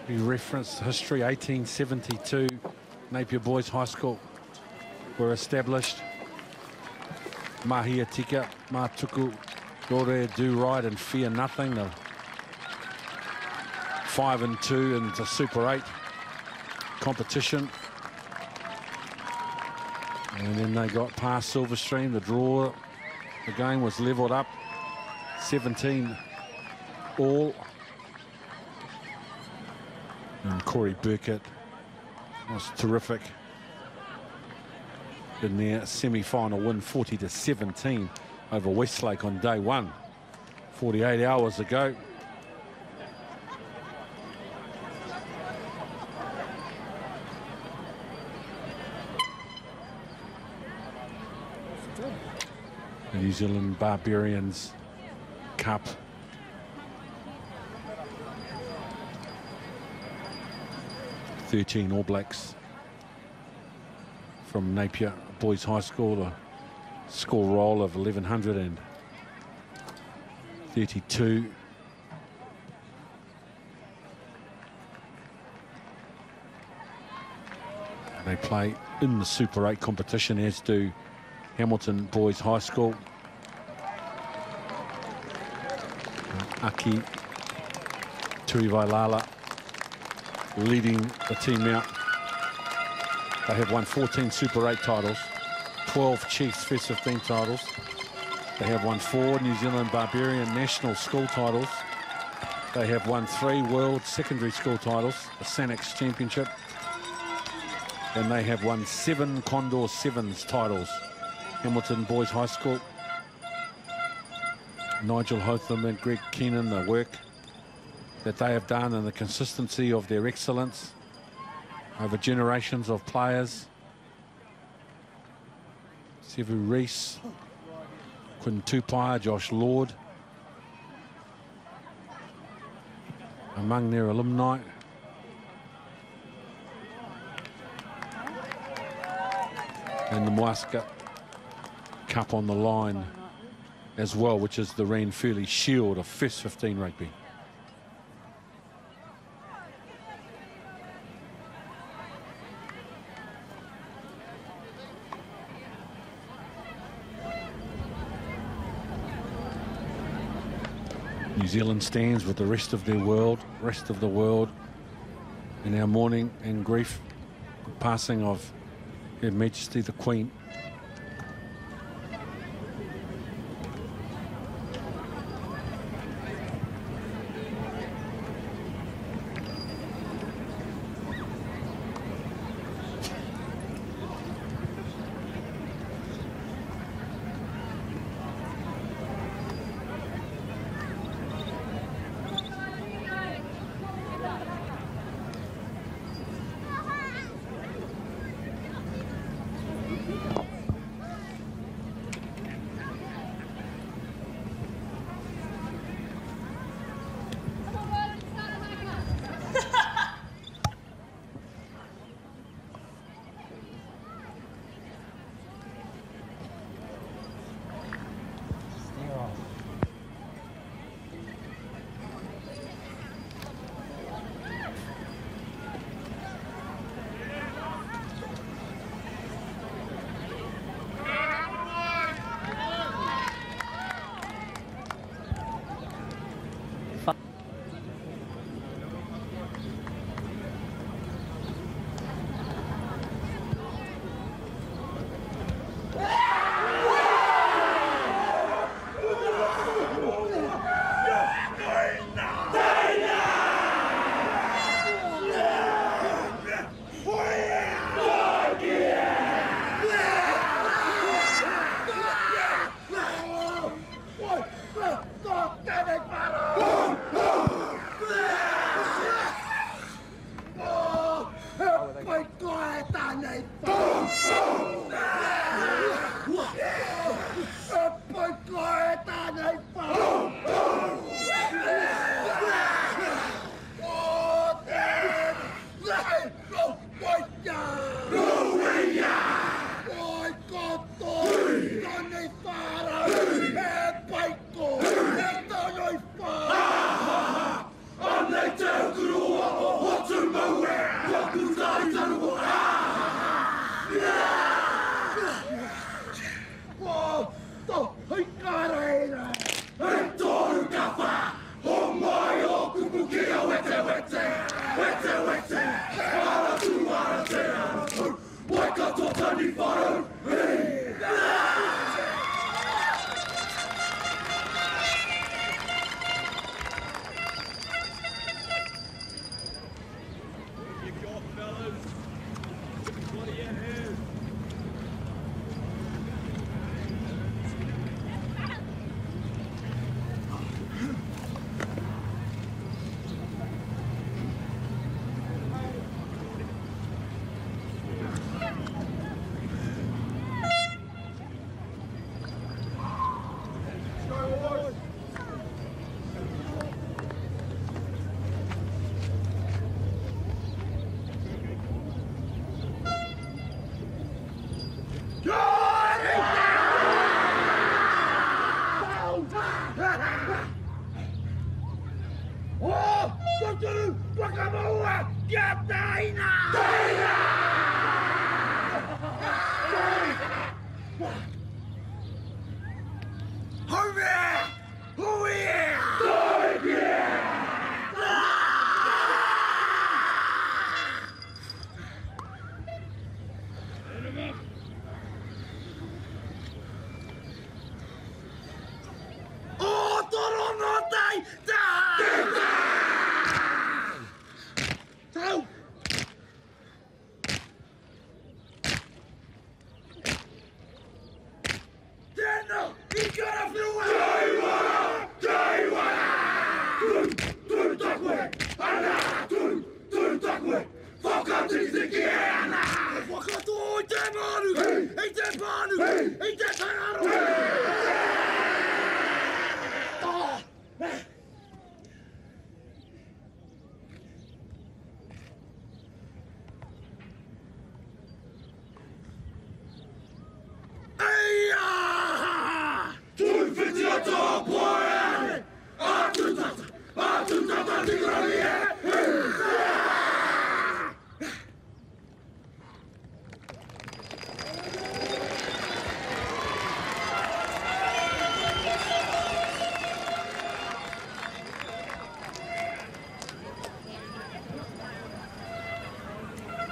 We referenced history, 1872, Napier Boys High School were established. Mahia tika, matuku, rore, do right and fear nothing. They're 5-2 in the Super 8 competition. And then they got past Silverstream, the draw. The game was levelled up, 17 all. And Corey Burkett was terrific in their semi-final win, 40-17 over Westlake on day one, 48 hours ago. The New Zealand Barbarians Cup. All Blacks from Napier Boys High School, a score roll of 1132. They play in the Super 8 competition, as do Hamilton Boys High School. Aki Tuivailala leading the team out. They have won 14 Super 8 titles, 12 Chiefs First 15 titles. They have won 4 New Zealand Barbarian National School titles. They have won 3 World Secondary School titles, the Sanex Championship. And they have won 7 Condor Sevens titles. Hamilton Boys High School. Nigel Hotham and Greg Keenan, the work that they have done and the consistency of their excellence over generations of players. Sevu Rees, Quinn Tupaia, Josh Lord, among their alumni. And the Moaska Cup on the line as well, which is the Ren Furley Shield of First 15 rugby. New Zealand stands with the rest of the world in our mourning and grief, the passing of Her Majesty the Queen.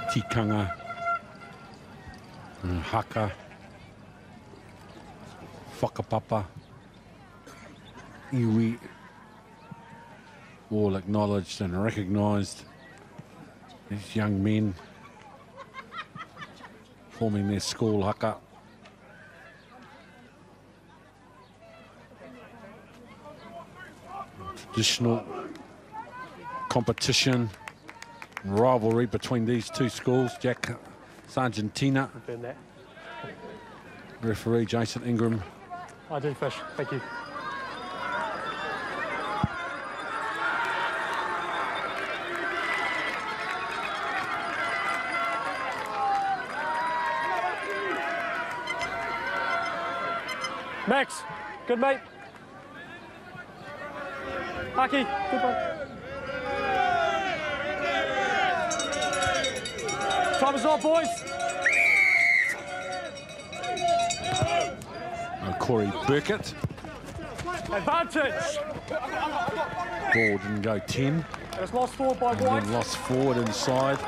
Tikanga, haka, whakapapa, iwi, all acknowledged and recognised. These young men forming their school haka. Traditional competition, rivalry between these two schools. Jack Sargentina, referee Jason Ingram. I do, Fish. Thank you. Max, good mate. Aki, good mate. Time is up, boys. Corey Burkett. Advantage. Ball didn't go 10. It's lost forward by White. And then lost forward inside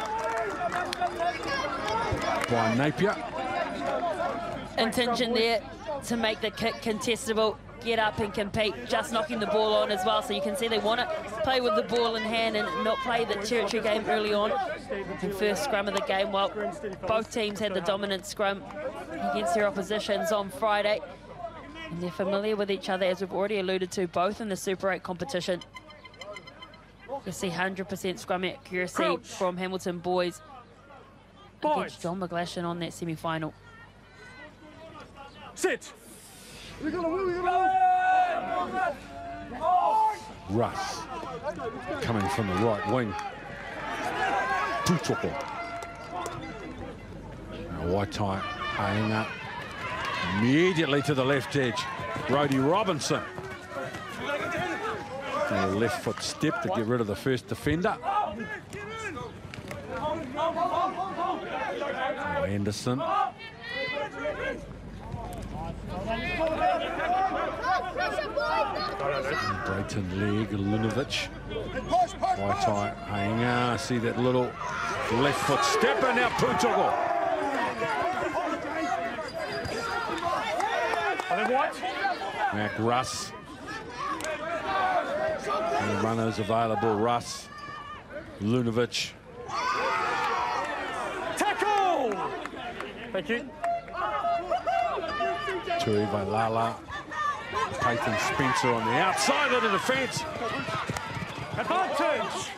by Napier. Intention there to make the kick contestable, get up and compete, just knocking the ball on as well. So you can see they want to play with the ball in hand and not play the territory game early on. The first scrum of the game, well, both teams had the dominant scrum against their oppositions on Friday. And they're familiar with each other, as we've already alluded to, both in the Super 8 competition. You see 100% scrum accuracy from Hamilton boys against John McGlashan on that semi-final. Sit. Russ coming from the right wing. Putoko. Waitai paying up immediately to the left edge. Brodie Robinson. A left foot step to get rid of the first defender. Anderson. Brayton leg, Lunovic. Waitai hanging. See that little left foot step, and now Putoko. Mac Russ. And the runners available, Russ, Lunovic, Thank you. Tuiva Lala. Peyton Spencer on the outside of the defence. Advantage.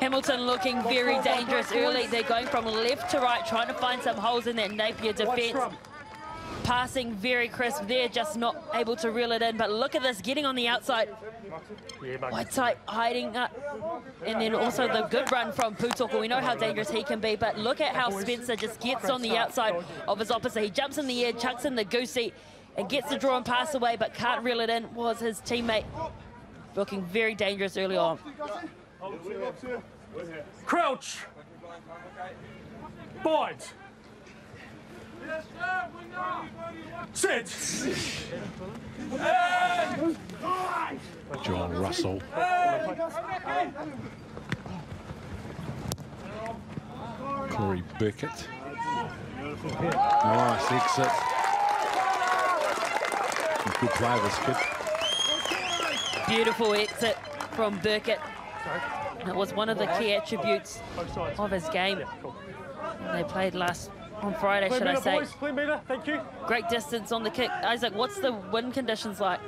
Hamilton looking very dangerous early. They're going from left to right, trying to find some holes in that Napier defence. Passing very crisp there, just not able to reel it in. But look at this, getting on the outside. Whiteside hiding up. And then also the good run from Putoko. We know how dangerous he can be, but look at how Spencer just gets on the outside of his opposite. He jumps in the air, chucks in the goosey, and gets the draw and pass away, but can't reel it in. Was his teammate looking very dangerous early on. Crouch. Bind. Sit. John Russell. Corey Burkett. Nice exit. Good play, this kid. Beautiful exit from Burkett. That was one of the key attributes of his game. They played on Friday, should I say. Clean meter, thank you. Great distance on the kick. Isaac, what's the wind conditions like?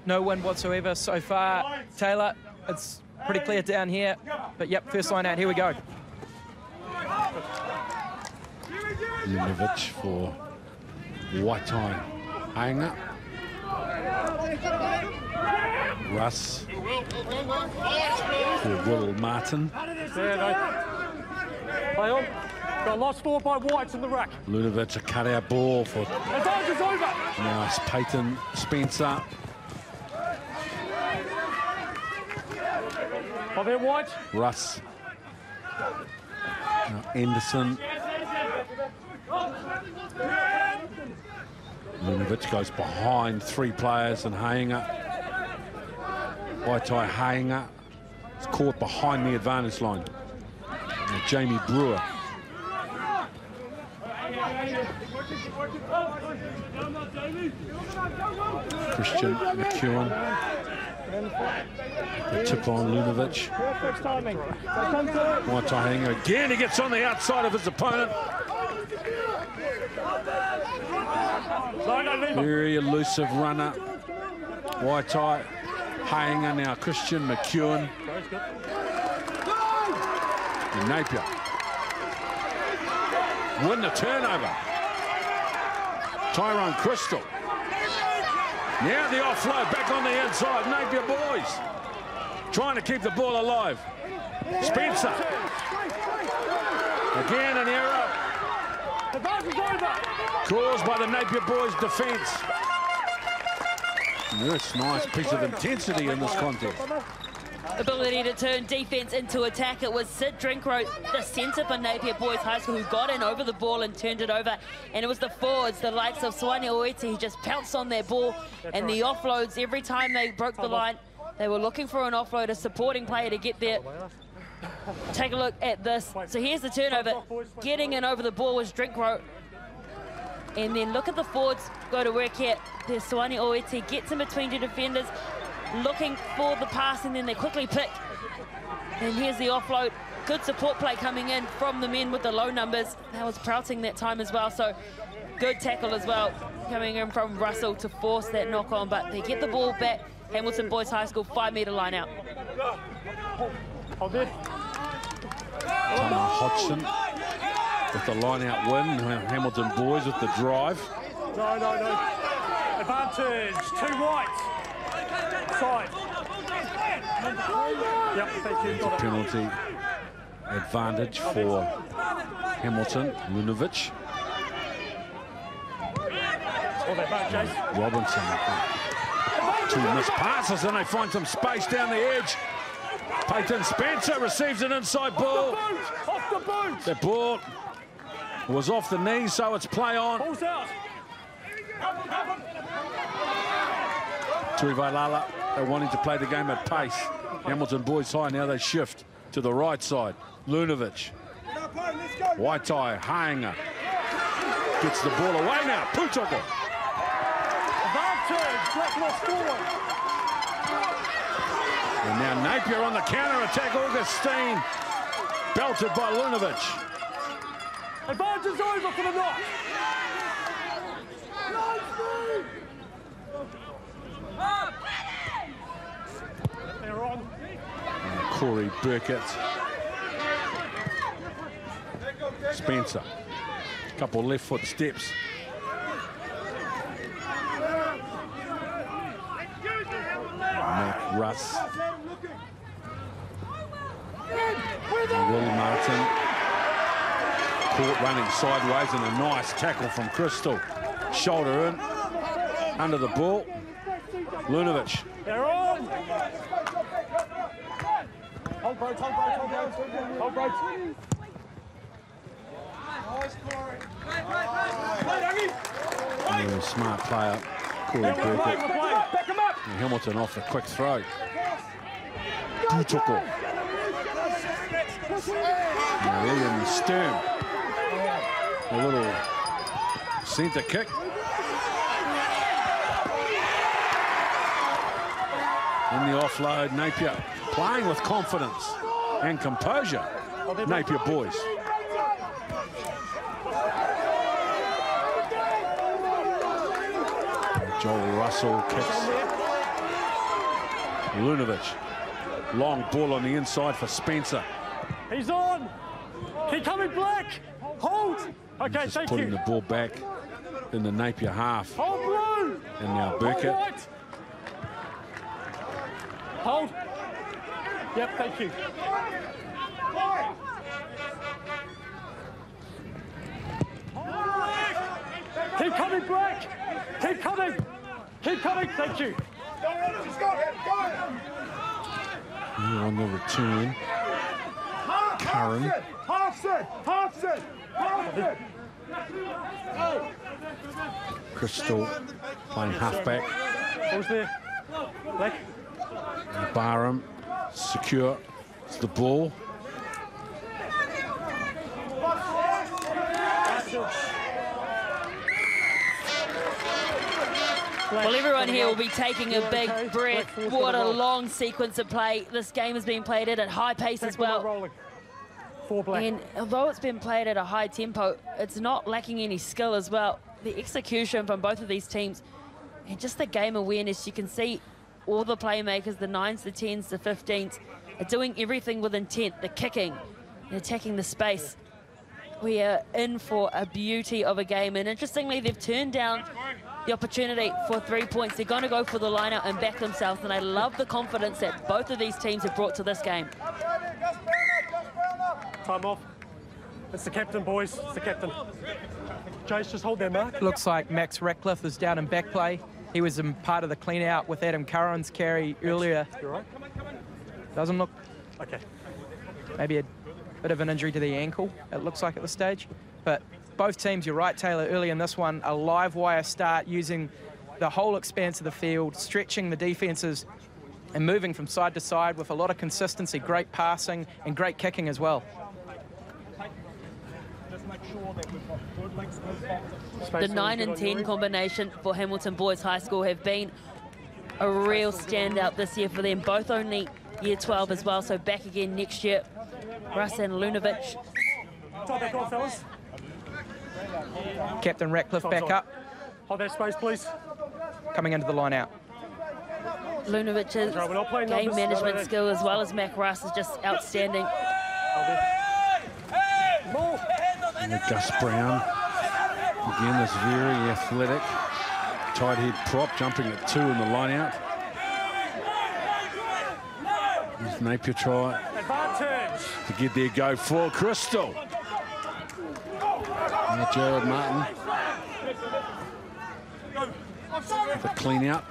No wind whatsoever so far. Taylor, it's pretty clear down here. But yep, first line out, here we go. Lunovic for Waitai Ainga. Russ for Will Martin. Play on. Got lost forward by Whites in the rack. Lunovic, a cut-out ball for Advantage is over. nice Peyton Spencer. By there, White. Russ. Now Anderson. Lunovic goes behind 3 players and Hainga. Waitai Hainga is caught behind the advantage line. Now Jamie Brewer. Christian McEwen. The tip on Lunovic. Waitai Hainga again. He gets on the outside of his opponent. Very elusive runner. Waitai Hainga, now Christian McEwen. And Napier. Win the turnover. Tyrone Crystal. Now the offload back on the inside. Napier boys trying to keep the ball alive. Spencer. Again an error. Caused by the Napier boys' defence. Yes, nice piece of intensity in this contest. Ability to turn defence into attack. It was Sid Drinkrow, the centre for Napier Boys High School, who got in over the ball and turned it over. And it was the forwards, the likes of Swane Oeti, who just pounced on their ball. And the offloads, every time they broke the line, they were looking for an offload, a supporting player to get there. Take a look at this. So here's the turnover. Getting in over the ball was Drinkrow. And then look at the forwards go to work here. There's Swane Oeti, gets in between 2 defenders, looking for the pass, and then they quickly pick. And here's the offload. Good support play coming in from the men with the low numbers. That was Prouting that time as well, so good tackle as well coming in from Russell to force that knock on, but they get the ball back. Hamilton Boys High School 5-metre line out. Tama Hodgson with the line-out win. Hamilton Boys with the drive. No. Advantage. 2 Whites. Side. Yep, thank you. It's a penalty advantage for Hamilton. Lunovic. Robinson. 2 missed passes, and they find some space down the edge. Peyton Spencer receives an inside ball. Off the boot. The ball was off the knee, so it's play on. Balls out. Tuivailala, they're wanting to play the game at pace. Hamilton Boys High, now they shift to the right side. Lunovic. Waitai Hainga gets the ball away now. Putoko. Advantage. Black lost forward. And now Napier on the counter-attack. Augustine belted by Lunovic. Advantage over for the Knots. They're on. Corey Burkett. Spencer. Couple left foot steps. Mac Russ. Will Martin. Caught running sideways and a nice tackle from Crystal. Shoulder in. Under the ball. Lunovic. They're on. Hold, bro, hold, bro, hold, bro. Hold, bro. Smart player. Corey Burkett. Back him up. And Hamilton off the quick throw. Butuko. William Sturm. A little centre kick. In the offload, Napier playing with confidence and composure. Napier boys. Joel Russell kicks. Lunovic. Long ball on the inside for Spencer. He's on. Keep coming, Black. Hold. Okay, Just thank putting you. the ball back in the Napier half. Hold, blue. And now Burkett. Hold, white. Hold. Yep, thank you. Keep coming, Black. Keep coming. Keep coming, thank you. Here on the return. Curran. Crystal playing halfback. Who's there? Black. Barham secure. It's the ball. Well, everyone here will be taking a big breath. What a long sequence of play. This game has been played at high pace as well. And although it's been played at a high tempo, it's not lacking any skill as well. The execution from both of these teams and just the game awareness, you can see all the playmakers, the 9s, the 10s, the 15s, are doing everything with intent. The kicking, and attacking the space. We are in for a beauty of a game. And interestingly, they've turned down the opportunity for 3 points. They're going to go for the line out and back themselves. And I love the confidence that both of these teams have brought to this game. Time off. It's the captain, boys. It's the captain. Jace, just hold their mark. Looks like Max Ratcliffe is down in back play. He was in part of the clean out with Adam Curran's carry earlier. You all right? Doesn't look... Okay. Maybe a bit of an injury to the ankle, it looks like at this stage. But both teams, you're right, Taylor, early in this one, a live wire start using the whole expanse of the field, stretching the defences and moving from side to side with a lot of consistency, great passing and great kicking as well. The 9 and 10 combination for Hamilton Boys High School have been a real standout this year for them. Both only year 12 as well, so back again next year. Russ and Lunovic. Back on, fellas. Captain Ratcliffe back up. Hold that space, please. Coming into the line out. Lunovic's game management skill as well as Mac Russ is just outstanding. And Gus Brown, again, is very athletic. Tight head prop, jumping at 2 in the line out. There's Napier try to get their go for Crystal. And Jared Martin. The clean out.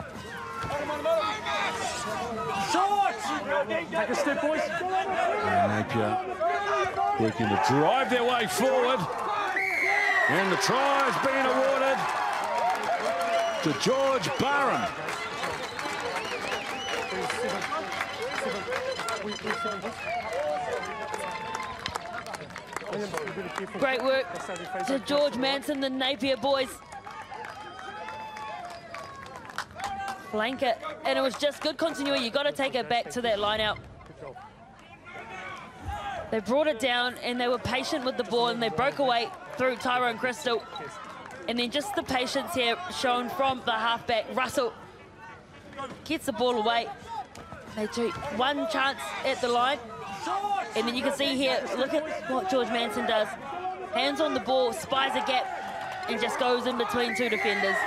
Take a step, boys. And Napier working to drive their way forward. And the try has been awarded to George Barham. Great work to George Manson, the Napier boys. Flank it, and it was just good continuity. You got to take it back to that line out. They brought it down and they were patient with the ball and they broke away through Tyrone Crystal. And then just the patience here shown from the halfback. Russell gets the ball away. They do one chance at the line. And then you can see here, look at what George Manson does. Hands on the ball, spies a gap, and just goes in between two defenders.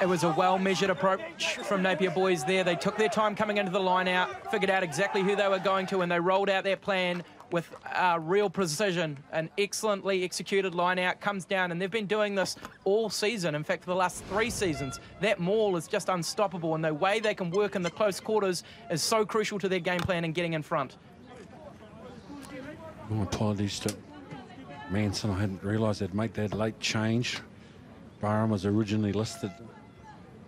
It was a well-measured approach from Napier boys there. They took their time coming into the line-out, figured out exactly who they were going to, and they rolled out their plan with real precision. An excellently executed line-out comes down, and they've been doing this all season. In fact, for the last 3 seasons, that maul is just unstoppable, and the way they can work in the close quarters is so crucial to their game plan and getting in front. My apologies to Manson. I hadn't realised they'd make that late change. Barham was originally listed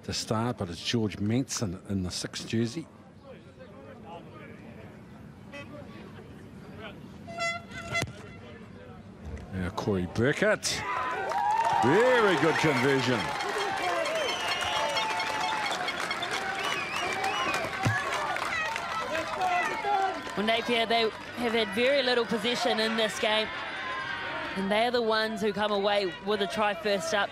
to start, but it's George Manson in the 6th jersey. Now Corey Burkett. Very good conversion. Well, Napier, they have had very little possession in this game, and they're the ones who come away with a try first up.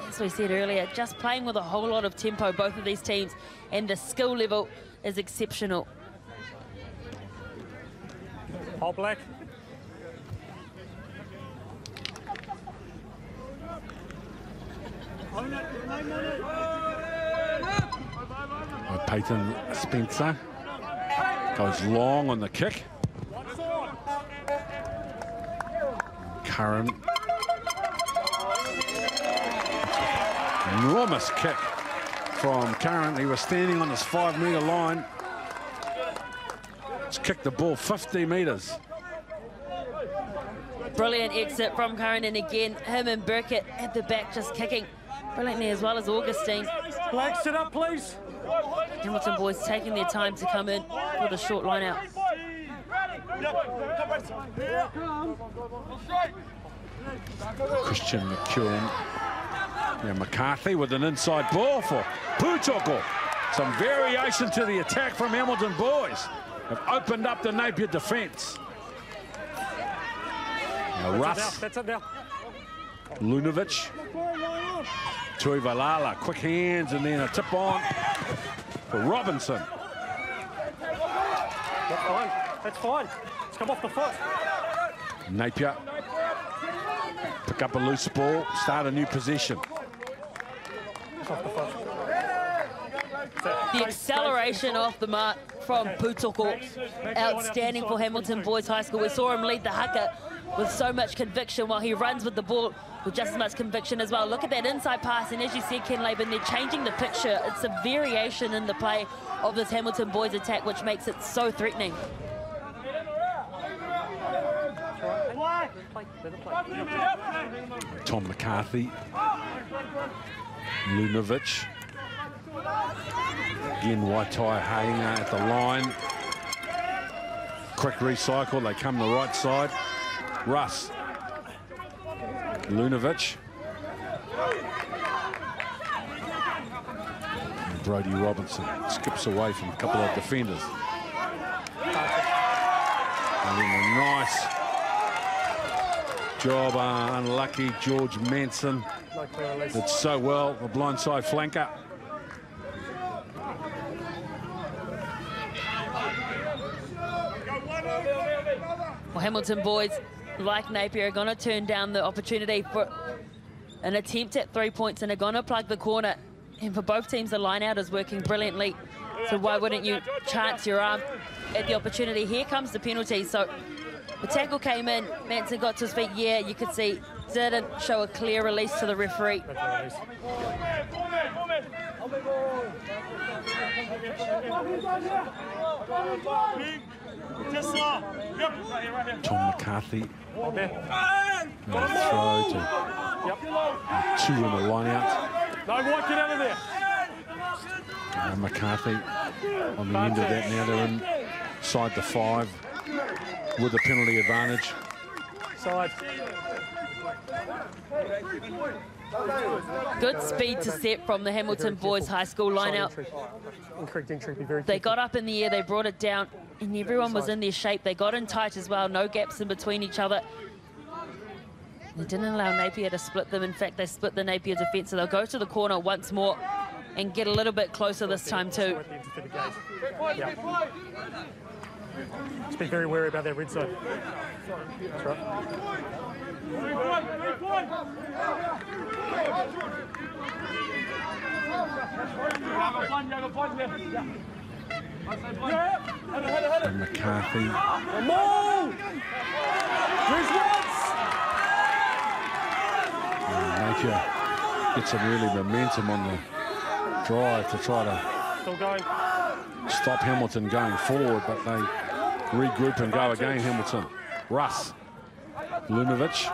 As we said earlier, just playing with a whole lot of tempo, both of these teams, and the skill level is exceptional. All black. Peyton Spencer goes long on the kick. Curran. Enormous kick from Curran. He was standing on his 5-metre line. He's kicked the ball 50 metres. Brilliant exit from Curran, and again, him and Burkett at the back just kicking brilliantly, as well as Augustine. Black, sit up, please. Hamilton boys taking their time to come in for the short line out. Christian McEwen. Now McCarthy with an inside ball for Putoko. Some variation to the attack from Hamilton boys. Have opened up the Napier defence. Now Russ. That's it now. Lunovic. Tuivalala, quick hands, and then a tip on for Robinson. That's fine. That's fine. It's come off the foot. Napier. Pick up a loose ball, start a new possession. It's off the foot. The acceleration off the mark from Putoko. Outstanding for Hamilton Boys High School. We saw him lead the haka with so much conviction, while he runs with the ball with just as much conviction as well. Look at that inside pass, and as you said, Ken Laban, they're changing the picture. It's a variation in the play of this Hamilton Boys attack, which makes it so threatening. Tom McCarthy. Lunovic. Again, Waitai Hainga at the line. Quick recycle, they come the right side. Russ. Lunovic. And Brodie Robinson skips away from a couple of defenders. And then a nice job, unlucky George Manson. Did so well, the blindside flanker. Well, Hamilton boys, like Napier, are going to turn down the opportunity for an attempt at 3 points, and are going to plug the corner. And for both teams, the line out is working brilliantly. So why wouldn't you chance your arm at the opportunity? Here comes the penalty. So the tackle came in, Manson got to his feet. Yeah, you could see, didn't show a clear release to the referee. Tom McCarthy. Throw to 2 in the line out. No, White, get out of there. McCarthy on the end of that now. They're inside the 5 with the penalty advantage. Side. Good speed to set from the Hamilton Boys High School line-out. Incorrect entry, be very They careful. got up in the air, they brought it down, and everyone was in their shape. They got in tight as well, no gaps in between each other. They didn't allow Napier to split them. In fact, they split the Napier defence, so they'll go to the corner once more and get a little bit closer this time too. Yeah. Just be very wary about that red zone. That's right. And McCarthy. Napier gets some really momentum on the drive to try to Still going. stop Hamilton going forward, but they regroup and go again, Hamilton. Russ. Lunovic.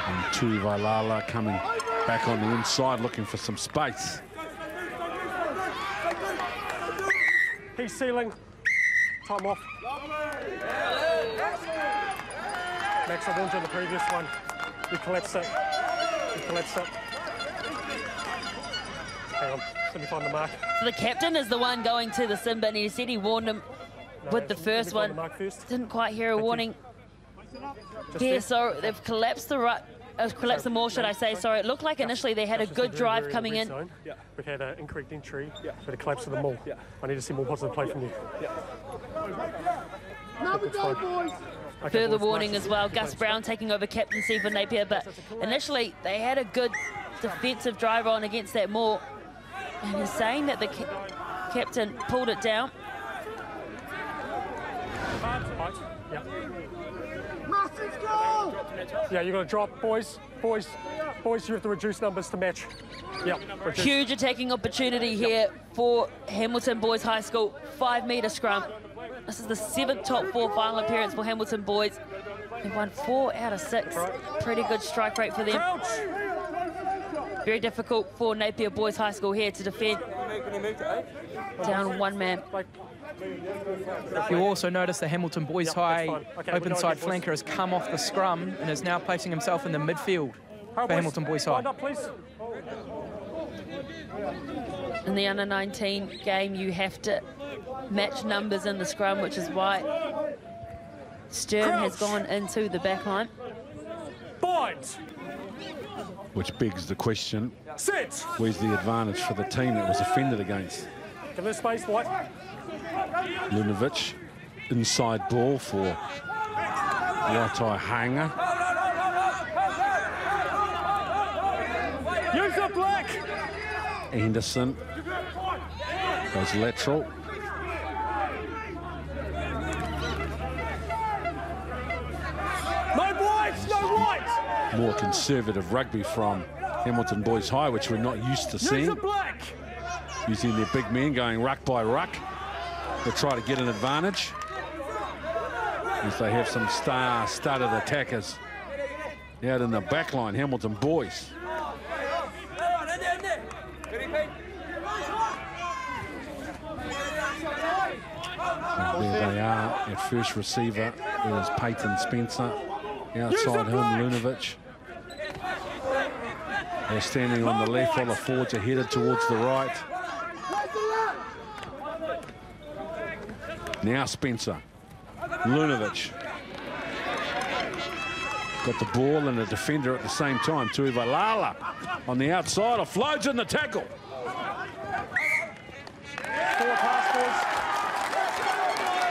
And Tuivailala coming back on the inside, looking for some space. He's sealing. Time off. Max, I warned you on the previous one. You collapsed it. You collapsed it. Hang on. Let me find the mark. So the captain is the one going to the sin bin. He said he warned him with the first one. Didn't quite hear a warning. Yeah, so they've collapsed the right. Collapsed the maul, should I say. Sorry, it looked like initially they had a good drive coming in. We've had an incorrect entry, but a collapse of the maul. I need to see more positive play from you. Further warning as well. Gus Brown taking over captaincy for Napier, but initially they had a good defensive drive on against that maul. And he's saying that the captain pulled it down. Yeah, you're going to drop, boys. Boys, you have to reduce numbers to match. Yeah. Huge attacking opportunity here for Hamilton Boys High School. 5-metre scrum. This is the 7th top 4 final appearance for Hamilton Boys. They've won 4 out of 6. Pretty good strike rate for them. Very difficult for Napier Boys High School here to defend. Down one man. You'll also notice the Hamilton Boys High open side flanker has come off the scrum and is now placing himself in the midfield for Hamilton Boys High. In the under-19 game, you have to match numbers in the scrum, which is why Stern has gone into the back line. Which begs the question, where's the advantage for the team that was offended against? Give it space, White. Lunovic, inside ball for Waitai Hanger. Use the black. Anderson goes lateral. No whites, no whites. More conservative rugby from Hamilton Boys High, which we're not used to seeing. Use the black. Using their big men going ruck by ruck. They'll try to get an advantage as they have some star-studded attackers out in the back line, Hamilton Boys. And there they are at first receiver. There's Peyton Spencer. Outside him, Lunovic. They're standing on the left while the forwards are headed towards the right. Now Spencer, Lunovic. Got the ball and the defender at the same time. Tuivailala on the outside, offloads in the tackle.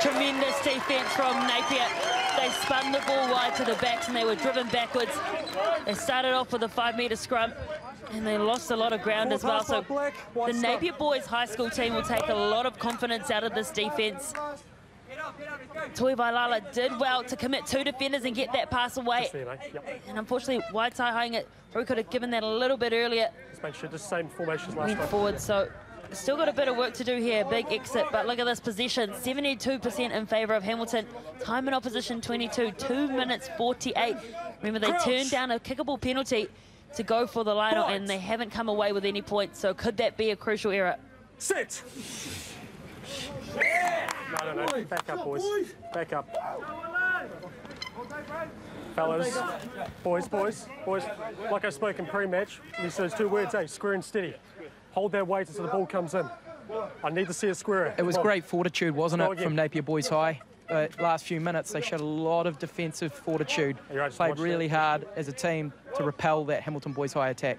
Tremendous defence from Napier. They spun the ball wide to the backs and they were driven backwards. They started off with a 5-metre scrum and they lost a lot of ground as well. So the Napier Boys High School team will take a lot of confidence out of this defence. Tuivailala did well to commit 2 defenders and get that pass away. And unfortunately, Waitai Hainga probably could have given that a little bit earlier. Just make sure the same formation last went forward, so still got a bit of work to do here. Big exit, but look at this position. 72% in favour of Hamilton. Time in opposition 22, 2 minutes 48. Remember, they turned down a kickable penalty to go for the line and they haven't come away with any points. So could that be a crucial error? Sit. No. Back up, boys. Back up. Fellas, boys, like I spoke in pre-match, these those 2 words, square and steady. Hold that weight until the ball comes in. I need to see a square. It was great fortitude, wasn't it, from Napier Boys High? Last few minutes, they showed a lot of defensive fortitude. Played really hard as a team to repel that Hamilton Boys High attack.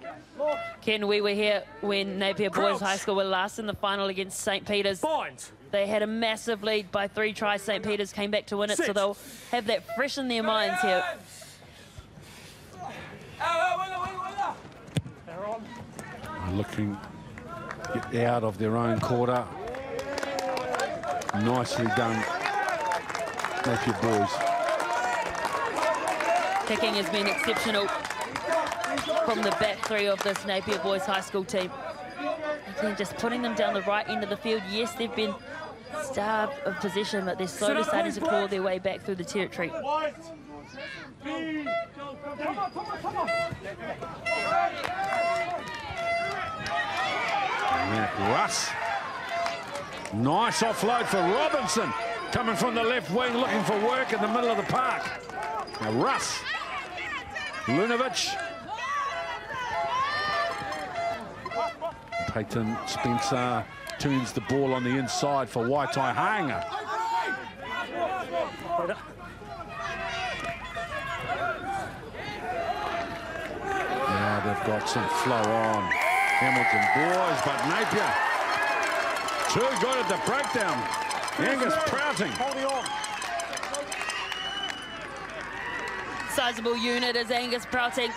Ken, we were here when Napier Boys High School were last in the final against St. Peter's. They had a massive lead by 3 tries. St. Peter's came back to win it, so they'll have that fresh in their minds here. Looking to get out of their own quarter. Nicely done, Napier Boys. Kicking has been exceptional from the back 3 of this Napier Boys High School team. Again, just putting them down the right end of the field. Yes, they've been starved of possession, but they're slowly starting to claw their way back through the territory. Russ. Nice offload for Robinson. Coming from the left wing, looking for work in the middle of the park. Now Russ. Lunovic. Peyton Spencer turns the ball on the inside for Waitai Hainga. Now they've got some flow on. Hamilton Boys, but Napier too good at the breakdown. Angus Prouting. Sizable unit is Angus Prouting.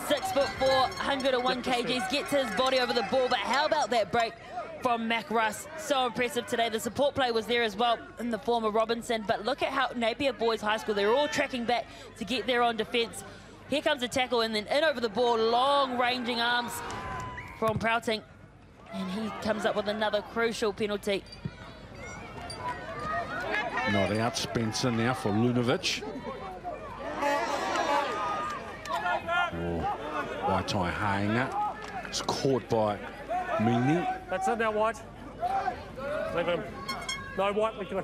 6'4", 101 kgs, gets his body over the ball, but how about that break from Mac Russ? So impressive today. The support play was there as well in the form of Robinson, but look at how Napier Boys High School, they're all tracking back to get their own defence. Here comes a tackle and then in over the ball, long ranging arms from Prouting, and he comes up with another crucial penalty. Not out, Spencer now for Lunovic. Waitai Hainga. It's caught by Meany. That's it now, White. Leave him. No, White, we can...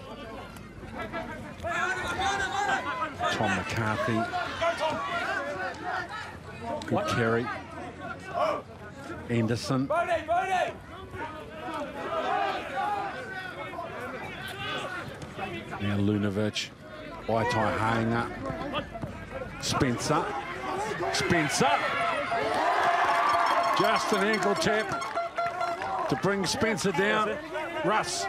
Tom McCarthy. Good carry. Anderson. Now Lunovic. Waitai Hainga. Spencer. Just an ankle tap to bring Spencer down. Russ.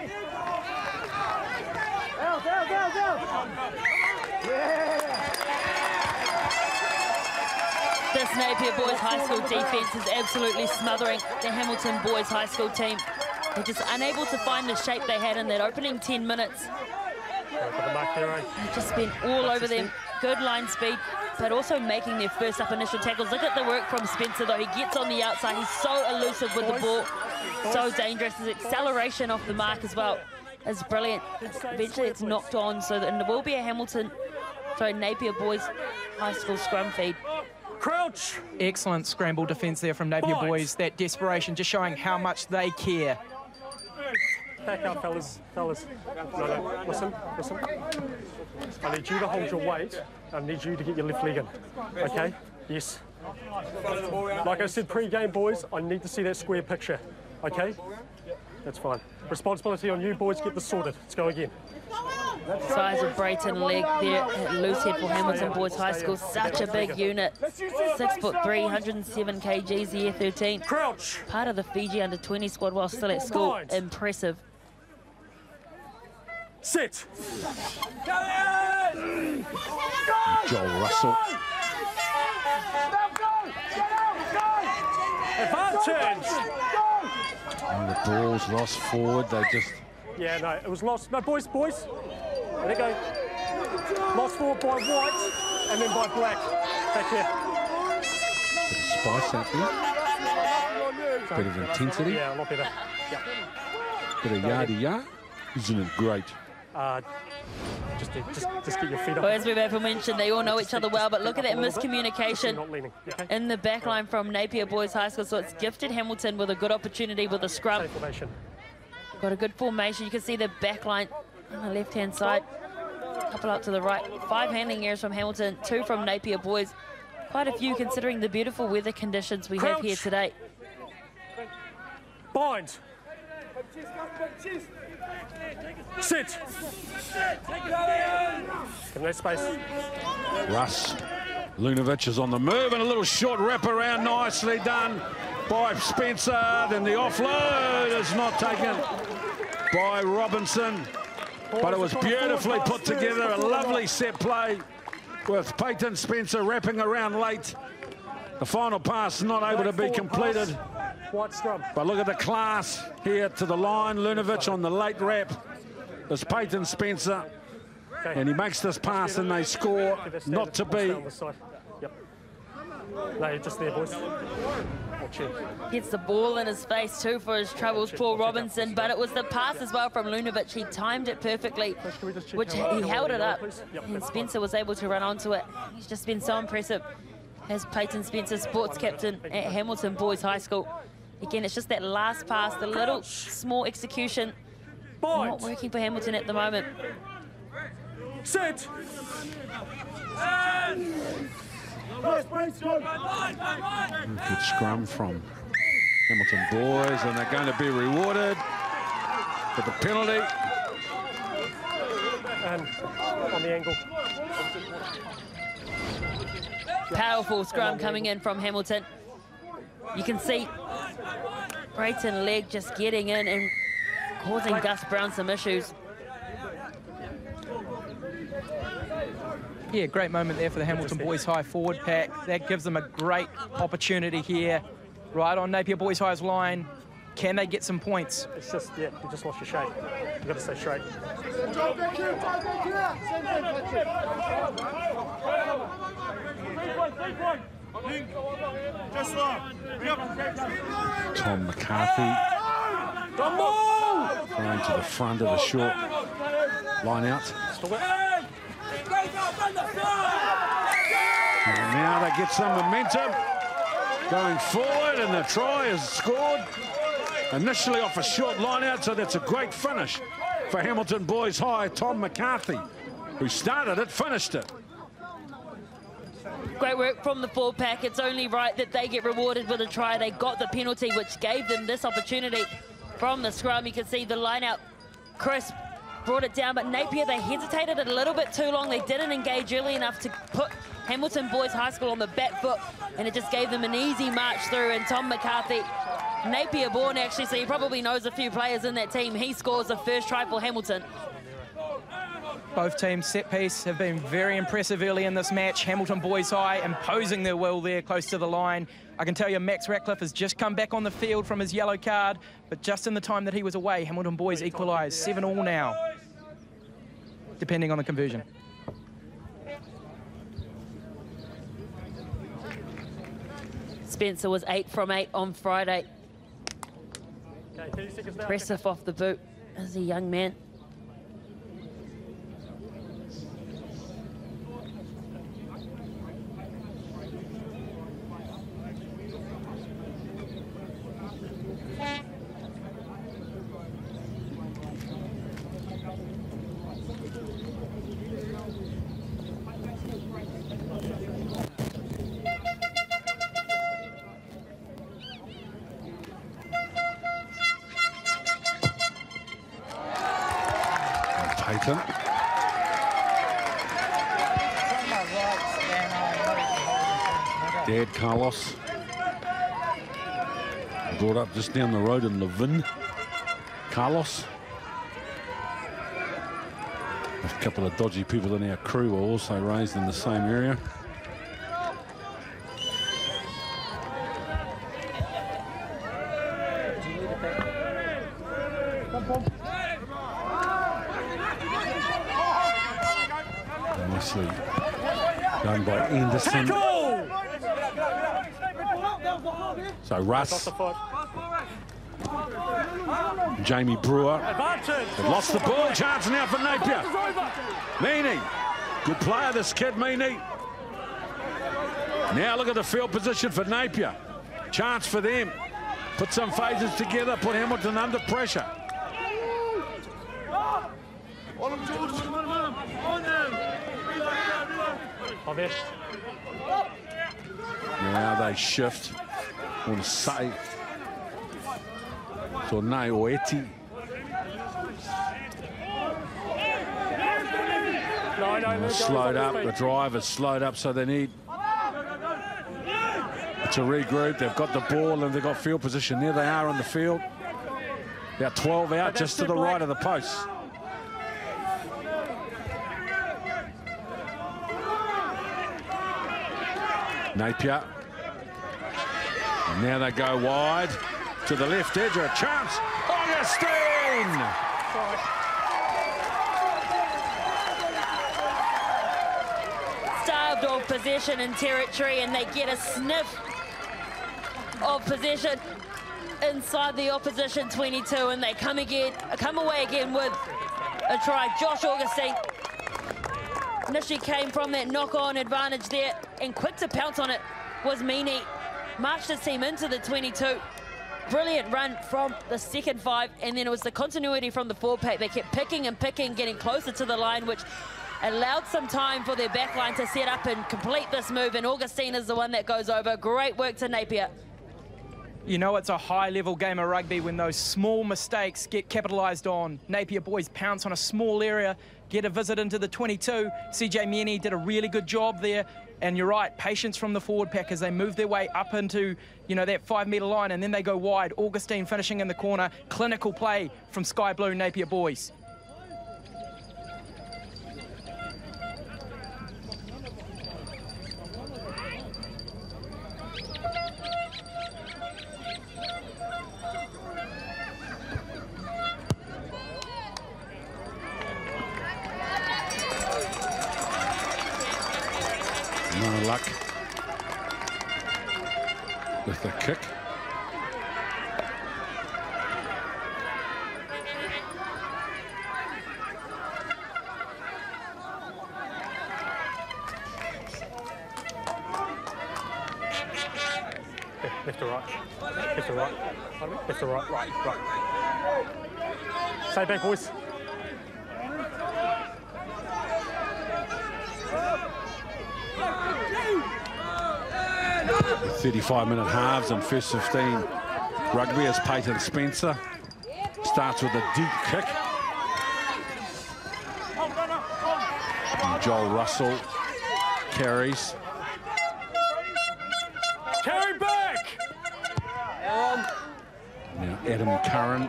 This Napier Boys High School defence is absolutely smothering the Hamilton Boys High School team. They're just unable to find the shape they had in that opening 10 minutes. They've just been all over them. Good line speed, but also making their first up initial tackles. Look at the work from Spencer, though. He gets on the outside. He's so elusive with the ball. So dangerous. His acceleration off the mark as well is brilliant. Eventually it's knocked on, so that there will be a Napier Boys High School scrum feed. Crouch! Excellent scramble defence there from Napier Boys. That desperation just showing how much they care. Back up, fellas. No, listen. I need you to hold your weight. I need you to get your left leg in. Okay? Yes. Like I said pre-game, boys, I need to see that square picture. Okay? That's fine. Responsibility on you, boys. Get this sorted. Let's go again. Size of Brayton leg there at loose head for Hamilton Boys High School. Such a big unit. 6'3", 107 kgs, the year 13. Crouch. Part of the Fiji under-20 squad while still at school. Impressive. Sit. Joel Russell. Advantage. And the ball's lost forward. They just... Yeah, no, it was lost. No, boys. There they go. Lost forward by white and then by black. Back here. Bit of spice out there. Bit of intensity. Yeah, a lot better. Yeah. Bit of yardy-yah. Isn't it great? Just get your feet up. Well, as we've mentioned, they all know each other well, but look at that miscommunication in the back line from Napier Boys High School. So it's gifted Hamilton with a good opportunity with a scrum. Got a good formation. You can see the back line on the left-hand side. couple out to the right. 5 handling errors from Hamilton, 2 from Napier boys. Quite a few considering the beautiful weather conditions we have here today. Bind. Sit. Give that space. Russ Lunovic is on the move, and a little short wrap around, nicely done by Spencer. Then the offload is not taken by Robinson, but it was beautifully put together. A lovely set play with Peyton Spencer wrapping around late. The final pass not able to be completed. White scrum. But look at the class here to the line. Lunovic on the late wrap. There's Peyton Spencer. Okay. And he makes this pass and they score. Not to be. Yep. No, you're just there, boys. Gets the ball in his face too for his troubles, poor Robinson, but it was the pass as well from Lunovic. He timed it perfectly, which he held it up, and Spencer was able to run onto it. He's just been so impressive as Peyton Spencer, sports captain at Hamilton Boys High School. Again, it's just that last pass, the little small execution, not working for Hamilton at the moment. Sit. Good scrum from Hamilton boys, and they're going to be rewarded for the penalty. And on the angle. Powerful scrum coming in from Hamilton. You can see Brayton Legg just getting in and causing Gus Brown some issues. Yeah, great moment there for the Hamilton Boys High forward pack. That gives them a great opportunity here, right on Napier Boys High's line. Can they get some points? It's just, yeah, you just lost your shape. You've got to stay straight. Tom McCarthy throwing to the front of the short line out. And now they get some momentum going forward, and the try is scored initially off a short line out, so that's a great finish for Hamilton Boys High. Tom McCarthy, who started it, finished it. Great work from the full pack. It's only right that they get rewarded with a try. They got the penalty, which gave them this opportunity from the scrum. You can see the line out. Chris brought it down, but Napier, they hesitated a little bit too long. They didn't engage early enough to put Hamilton Boys High School on the back foot, and it just gave them an easy march through. And Tom McCarthy, Napier born actually, so he probably knows a few players in that team. He scores the first try for Hamilton. Both teams' set piece have been very impressive early in this match. Hamilton Boys High imposing their will there close to the line. I can tell you Max Ratcliffe has just come back on the field from his yellow card, but just in the time that he was away, Hamilton Boys equalised 7-7 now, depending on the conversion. Spencer was 8 from 8 on Friday. Impressive off the boot as a young man. Dad Carlos, brought up just down the road in Levin. Carlos. A couple of dodgy people in our crew were also raised in the same area. Nicely done by Anderson. So Russ, Jamie Brewer, they've lost the ball. Chance now for Napier. Meany, good player this kid, Meany. Now look at the field position for Napier. Chance for them. Put some phases together, put Hamilton under pressure. Now they shift. I want to say Tornei Oeti. Slowed up, the drive is slowed up, so they need to regroup. They've got the ball and they've got field position. There they are on the field. About 12 out, just to the right of the post. Napier. And now they go wide to the left edge. A chance. Augustine! Starved of possession and territory, and they get a sniff of possession inside the opposition 22, and they come away again with a try. Josh Augustine initially came from that knock-on advantage there, and quick to pounce on it was Meany. Marched his team into the 22. Brilliant run from the second 5, and then it was the continuity from the forward pack. They kept picking and picking, getting closer to the line, which allowed some time for their back line to set up and complete this move, and Augustine is the one that goes over. Great work to Napier. You know it's a high-level game of rugby when those small mistakes get capitalised on. Napier boys pounce on a small area, get a visit into the 22. CJ Meany did a really good job there. And you're right, patience from the forward pack as they move their way up into, you know, that 5-metre line, and then they go wide. Augustine finishing in the corner. Clinical play from Sky Blue Napier boys. No luck with the kick. Left to right. Left to right. Left to right. Right. Stay back, boys. 35-minute halves and first 15 rugby as Peyton Spencer starts with a deep kick. And Joel Russell carries. Carry back! Now Adam Curran.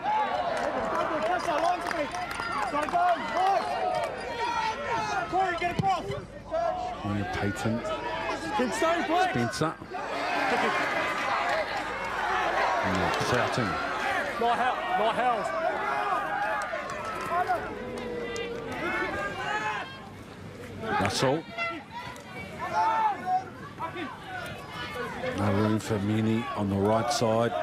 Now Peyton Spencer. Shouting. Not held. Russell. No room for Meany on the right side.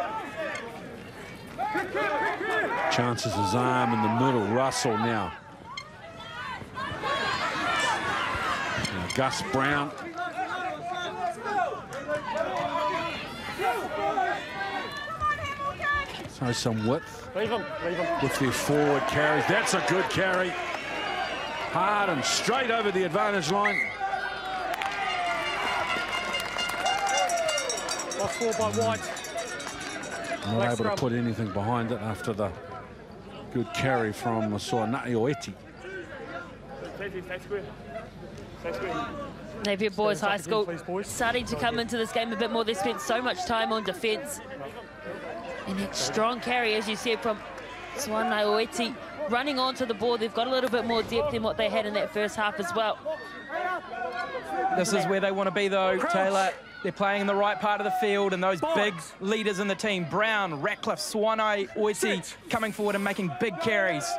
Chances his arm in the middle. Russell now. Gus Brown. So some width with their forward carries. That's a good carry. Hard and straight over the advantage line. Lost 4 by White. Not able to put anything behind it after the good carry from Napier Oeti. Napier Boys High School starting to come into this game a bit more. They spent so much time on defence. And that strong carry, as you said, from Napier Oeti running onto the ball. They've got a little bit more depth than what they had in that first half as well. This is where they want to be, though, Taylor. They're playing in the right part of the field, and those big leaders in the team, Brown, Ratcliffe, Napier Oeti, coming forward and making big carries.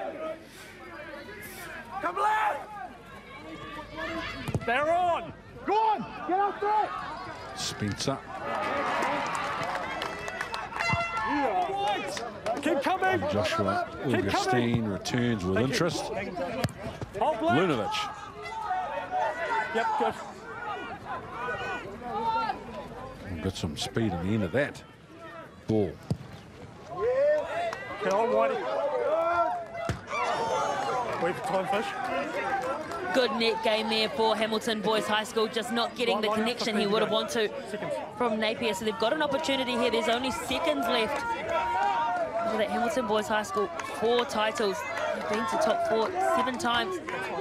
Come left! They're on! Go on! Get out there! Spencer. Keep coming! Joshua Augustine returns with interest. Lunovic. Yep, good. Got some speed on the end of that ball. Get on, Whitey. We Wait for time, Fish. Good net game there for Hamilton Boys High School, just not getting the connection he would have wanted from Napier. So they've got an opportunity here. There's only seconds left. Look at that, Hamilton Boys High School, 4 titles. They've been to top 4 7 times.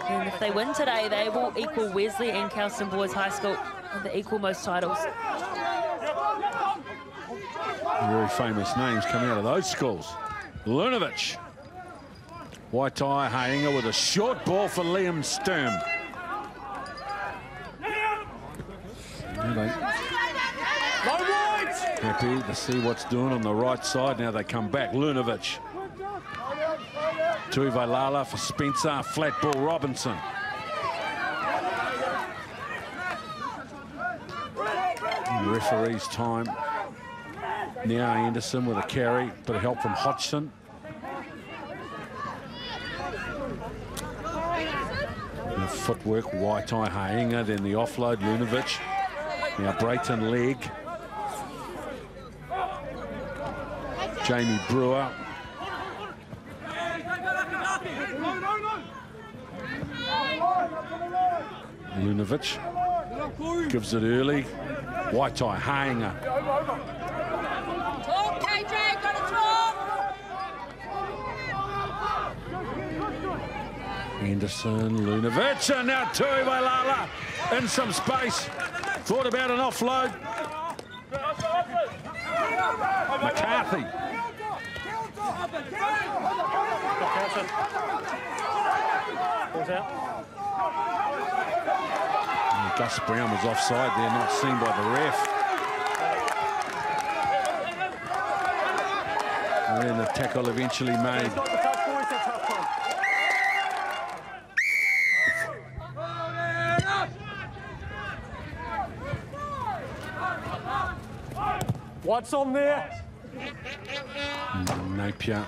And if they win today, they will equal Wesley and Kelston Boys High School with the equal most titles. Very famous names coming out of those schools. Lunovic. Waitai Hainga with a short ball for Liam Sturm. Happy to see what's doing on the right side. Now they come back. Lunovic. Tuivailala for Spencer. Flat ball Robinson. Referee's time. Now Anderson with a carry. Bit of help from Hodgson. The footwork, Waitai Hainga, then the offload, Lunovic. Now Brayton leg. Jamie Brewer. Lunovic gives it early. Waitai Hainga. Anderson, Lunovic, and now Tuivailala in some space. Thought about an offload. McCarthy. And Gus Brown was offside there, not seen by the ref. And then the tackle eventually made. What's on there? Napier.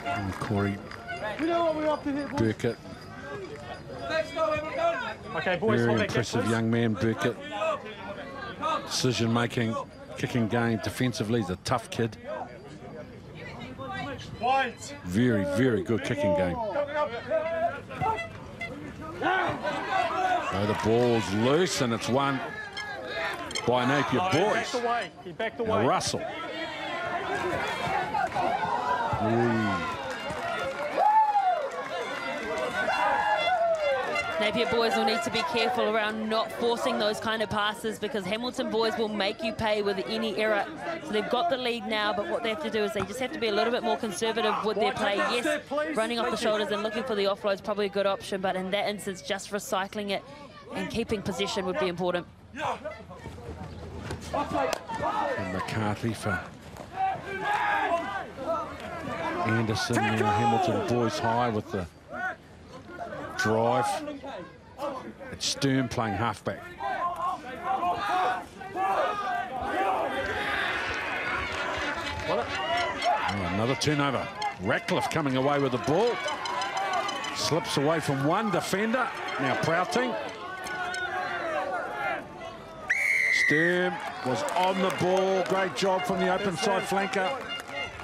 And Corey Burkett. Okay, boys, very impressive young man, Burkett. Decision-making, kicking game, defensively, he's a tough kid. Very, very good kicking game. So the ball's loose and it's won by Napier Boys. He backed away. Now Russell. Napier Boys will need to be careful around not forcing those kind of passes, because Hamilton Boys will make you pay with any error. So they've got the lead now, but what they have to do is they just have to be a little bit more conservative with their play. Yes, running off the shoulders and looking for the offload is probably a good option, but in that instance, just recycling it and keeping possession would be important. And McCarthy for Anderson. Now Hamilton Boys High with the drive. It's Sturm playing halfback. Oh, another turnover. Ratcliffe coming away with the ball. Slips away from one defender. Now Prouting. Sturm was on the ball. Great job from the open side flanker.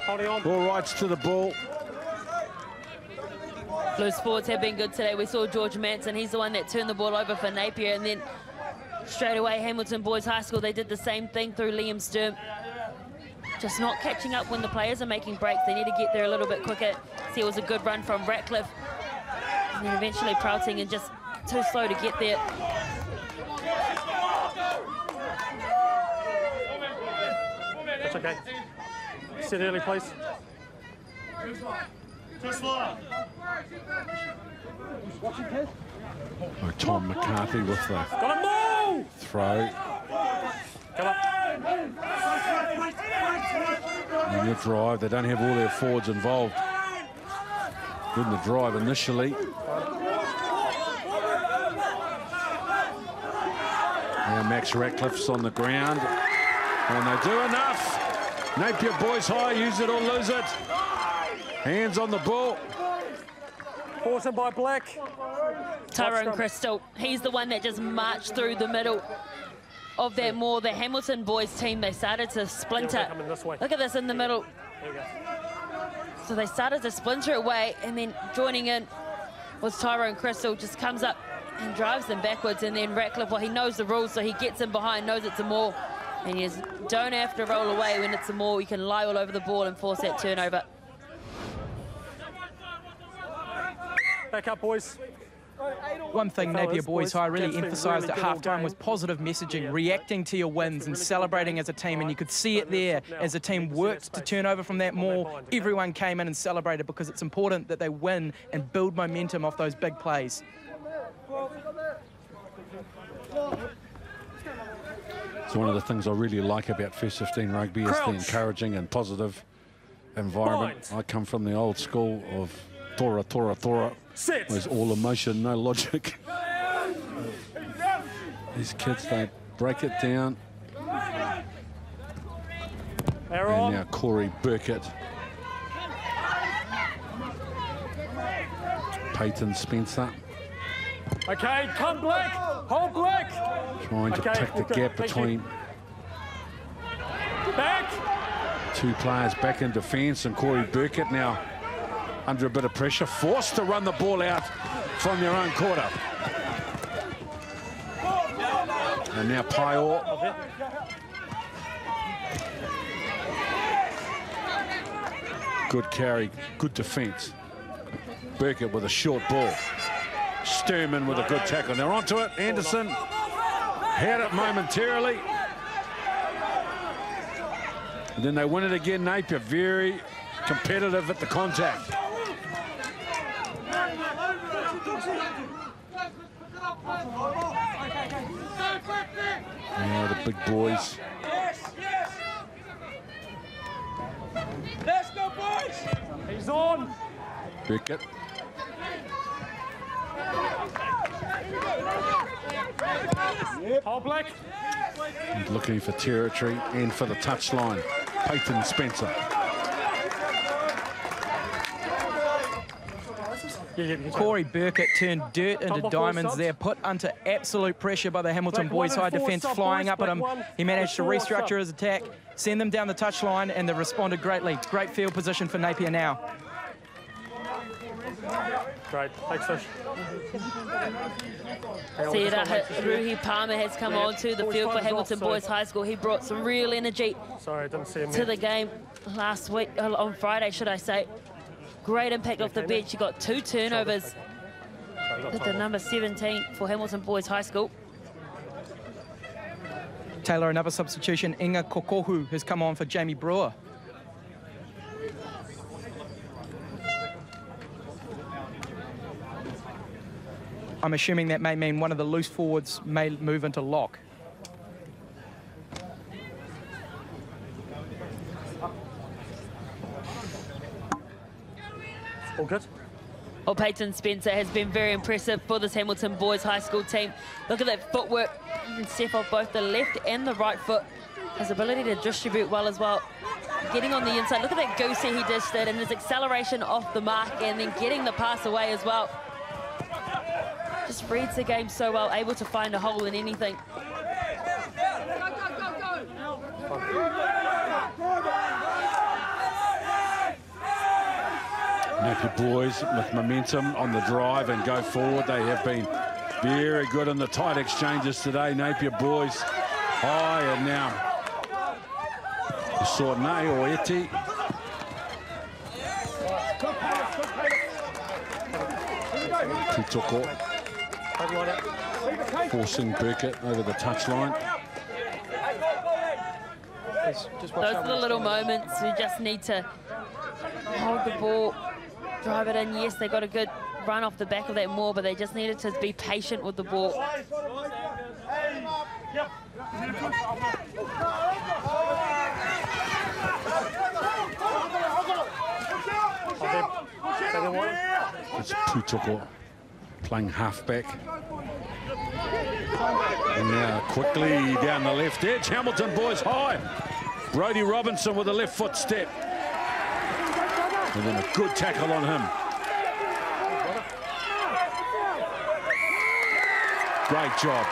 All rights to the ball. Blue Sports have been good today. We saw George Manson. He's the one that turned the ball over for Napier. And then straight away, Hamilton Boys High School, they did the same thing through Liam Sturm. Just not catching up when the players are making breaks. They need to get there a little bit quicker. See, it was a good run from Ratcliffe. And then eventually Prouting, and just too slow to get there. That's okay. Sit early, please. Oh, Tom McCarthy with the throw. Come up. And the drive. They don't have all their forwards involved. Good in the drive initially. Now Max Ratcliffe's on the ground. And they do enough. Napier Boys High, use it or lose it. Hands on the ball. Forced by Black. Tyrone Crystal, he's the one that just marched through the middle of that more. The Hamilton Boys team, they started to splinter. Look at this in the middle. So they started to splinter away, and then joining in was Tyrone Crystal, just comes up and drives them backwards, and then Ratcliffe, well, he knows the rules, so he gets in behind, knows it's a maul, and you just don't have to roll away when it's a maul. You can lie all over the ball and force that turnover. Back up, boys. One thing Napier Boys High really emphasised at half-time was positive messaging, reacting to your wins and celebrating as a team, and you could see it there as the team worked to turn over from that maul. Everyone came in and celebrated because it's important that they win and build momentum off those big plays. So one of the things I really like about First 15 rugby is the encouraging and positive environment. I come from the old school of Tora, Tora, Tora. There's all emotion, no logic. These kids, they break it down. And now Corey Burkett. Peyton Spencer. Okay, come Black, hold Black. Trying to protect the gap between two players back in defence, and Corey Burkett now under a bit of pressure, forced to run the ball out from their own quarter. And now Paior. Good carry, good defence. Burkett with a short ball. Sturman with a good tackle. They're onto it. Anderson had it momentarily. And then they win it again. Napier very competitive at the contact. Now the big boys. Let's go, boys! He's on. Burkett. All Black. He's looking for territory and for the touchline. Peyton Spencer. Corey Burkett turned dirt into diamonds there, put under absolute pressure by the Hamilton Boys High defence, flying up at him. He managed to restructure his attack, send them down the touchline, and they responded greatly. Great field position for Napier now. Great, thanks, Fish. Ruhi Palmer has come on to the field for Hamilton Boys High School. He brought some real energy to the game last week, on Friday, should I say. Great impact off the bench. He got 2 turnovers at the number 17 for Hamilton Boys High School. Taylor, another substitution. Inga Kokohu has come on for Jamie Brewer. I'm assuming that may mean one of the loose forwards may move into lock. All good. Well, Peyton Spencer has been very impressive for this Hamilton Boys High School team. Look at that footwork. You can step off both the left and the right foot. His ability to distribute well as well. Getting on the inside. Look at that goosey he dished it, and his acceleration off the mark, and then getting the pass away as well. Just reads the game so well, able to find a hole in anything. Napier Boys with momentum on the drive and go forward. They have been very good in the tight exchanges today. Napier Boys high, and now Sornay or Eti. Putoko forcing Burkett over the touchline. Those are the little moments. We just need to hold the ball, drive it in. Yes, they got a good run off the back of that maul, but they just needed to be patient with the ball. It's Putoko playing halfback. And now quickly down the left edge. Hamilton Boys High. Brodie Robinson with a left foot step. And then a good tackle on him. Great job.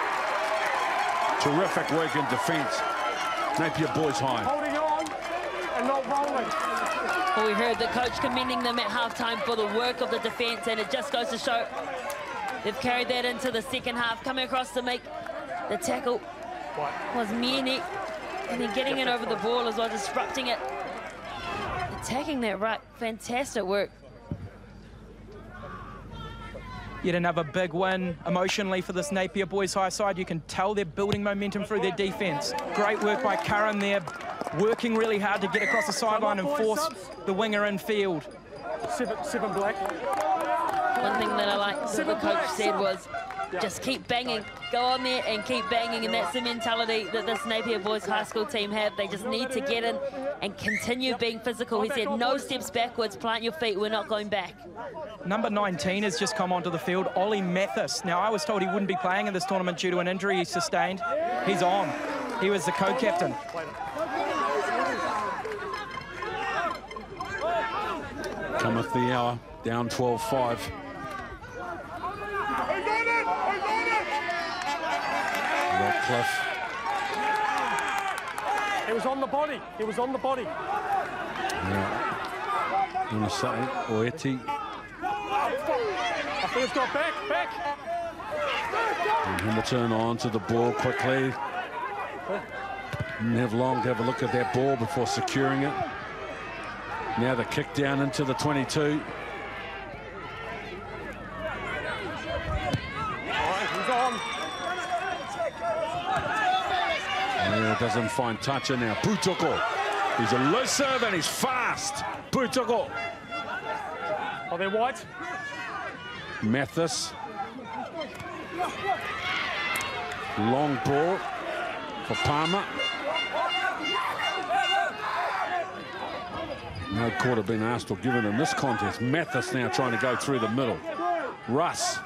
Terrific work in defence. Napier Boys High. Holding on. and not rolling. Well, we heard the coach commending them at halftime for the work of the defence, and it just goes to show they've carried that into the second half, coming across to make the tackle was Mieni, and then getting it over the ball as well, disrupting it, attacking that right. Fantastic work. Yet another big win emotionally for this Napier boys high side. You can tell they're building momentum through their defence. Great work by Curran there, working really hard to get across the sideline and force the winger in field. Seven black. One thing that I like that the coach said was just keep banging, go on there and keep banging, and that's the mentality that this Napier Boys High School team have. They just need to get in and continue being physical. He said no steps backwards, plant your feet, we're not going back. Number 19 has just come onto the field, Ollie Mathis. Now, I was told he wouldn't be playing in this tournament due to an injury he sustained. He's on. He was the co-captain. Cometh the hour, down 12-5. Cliff. It was on the body. It was on the body. Yeah. I'm going to say, Oeti. I think it's got back. And Hamilton onto the ball quickly. Didn't have long to have a look at that ball before securing it. Now the kick down into the 22. He's on. Yeah, doesn't find touch in now. Putoko. He's elusive and he's fast. Putoko. Are they white? Mathis. Long ball for Palmer. No quarter been asked or given in this contest. Mathis now trying to go through the middle. Russ.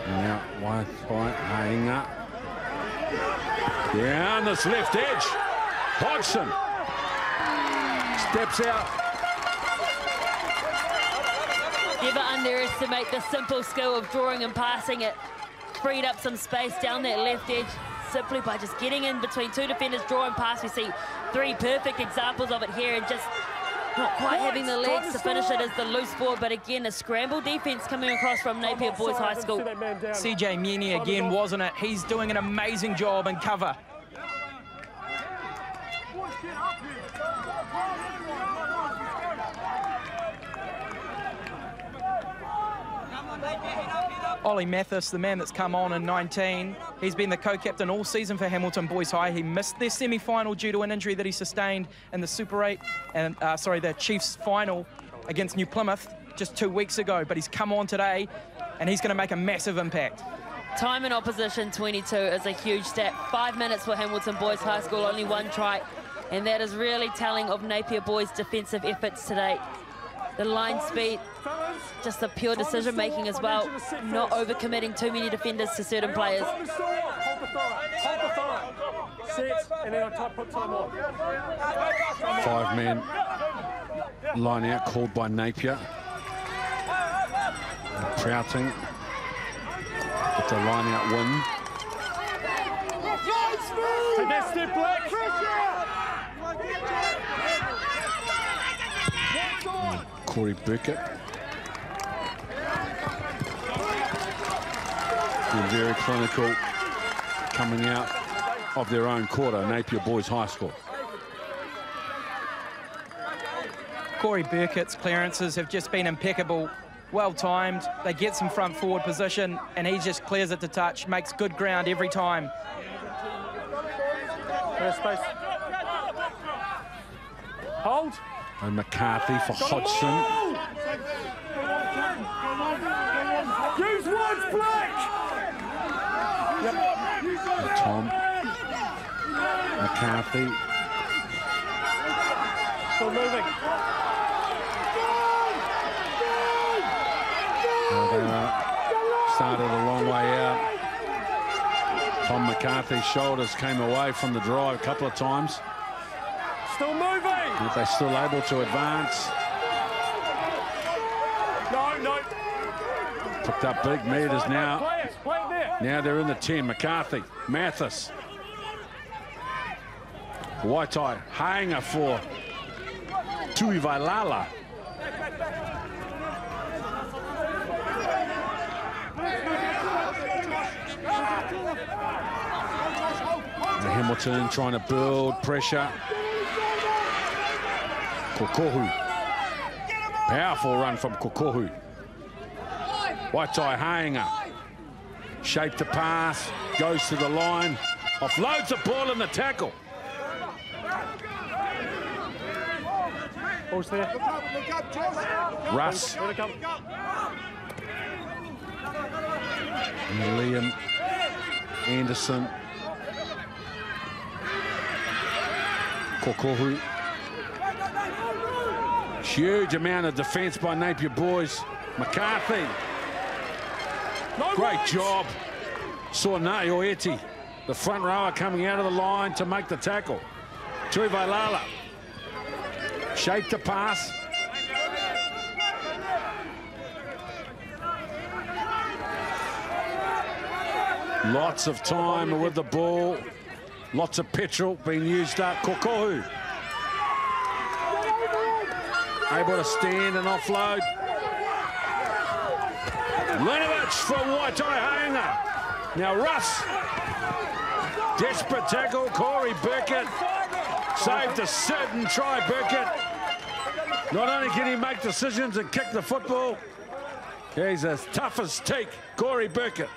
Now, white, hanging up. Down this left edge. Hodgson steps out. Never underestimate the simple skill of drawing and passing it. Freed up some space down that left edge simply by just getting in between two defenders, draw and pass. We see three perfect examples of it here, and just not quite having the legs to finish it as the loose ball, but again, a scramble defense coming across from Napier Boys High School. CJ Mieni again, wasn't it? He's doing an amazing job in cover. Ollie Mathis, the man that's come on in 19, he's been the co-captain all season for Hamilton Boys High. He missed their semi-final due to an injury that he sustained in the Super 8 and the Chiefs final against New Plymouth just 2 weeks ago. But he's come on today, and he's going to make a massive impact. Time in opposition 22 is a huge stat. 5 minutes for Hamilton Boys High School, only one try, and that is really telling of Napier Boys' defensive efforts today. The line speed, just the pure decision-making as well, not overcommitting too many defenders to certain players. Hold the throw. Set, and then I put time on. 5-man line out called by Napier. Prouting with the line out win. Take that step, Black. Corey Burkett. Been very clinical coming out of their own quarter, Napier Boys High School. Corey Burkett's clearances have just been impeccable, well timed. They get some front forward position and he just clears it to touch, makes good ground every time. There's space. Hold. And McCarthy for Hodgson. Use one's Black. And Tom. McCarthy. Still moving. Started a long way out. Tom McCarthy's shoulders came away from the drive a couple of times. Still moving. But they're still able to advance. No. Picked up big meters now. Play it there. Now they're in the 10. McCarthy, Mathis. Waitai hainga for Tuivailala. And Hamilton trying to build pressure. Kokohu. Powerful run from Kokohu. Waitai hainga. Shape to pass. Goes to the line. Offloads the ball in the tackle. Ball's there. Russ. And Liam Anderson. Kokohu. Huge amount of defence by Napier boys. McCarthy. Great job. Saw Naioeti, the front rower, coming out of the line to make the tackle. Tuivailala. Shape to pass. Lots of time with the ball. Lots of petrol being used up. Kokohu. Able to stand and offload. Linovich for Waitai hainga. Now Russ. Desperate tackle. Corey Burkett. Saved to sit and try Burkett. Not only can he make decisions and kick the football, he's as tough as teak. Corey Burkett.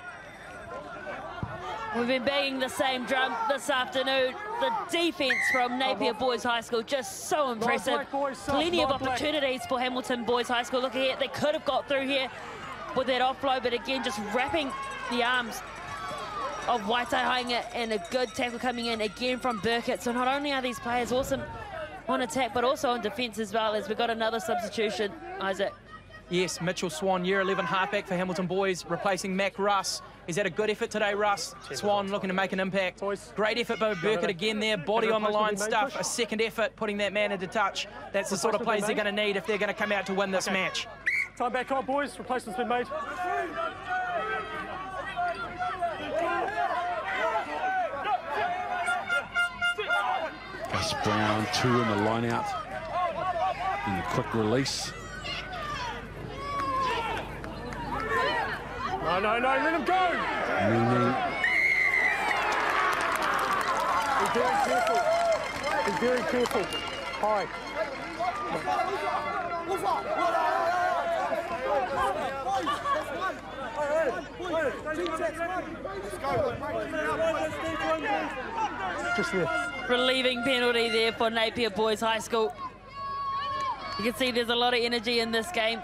We've been banging the same drum this afternoon. The defence from Napier Boys High School just so impressive. Plenty of opportunities for Hamilton Boys High School. Look here, they could have got through here with that offload, but again, just wrapping the arms of Waitai hainga, and a good tackle coming in again from Burkett. So not only are these players awesome on attack, but also on defence as well, as we've got another substitution, Isaac. Yes, Mitchell Swan, year 11 halfback for Hamilton Boys, replacing Mac Russ. He's had a good effort today, Russ. Swan looking to make an impact. Great effort by Burkett again there, body on the line stuff, a second effort, putting that man into touch. That's the sort of plays they're going to need if they're going to come out to win this match. Time back on, boys. Replacement's been made. Gus Brown, 2 in the line out. In the quick release. No, let him go! Meaning. Be very careful. High. Just there. Relieving penalty there for Napier Boys High School. You can see there's a lot of energy in this game.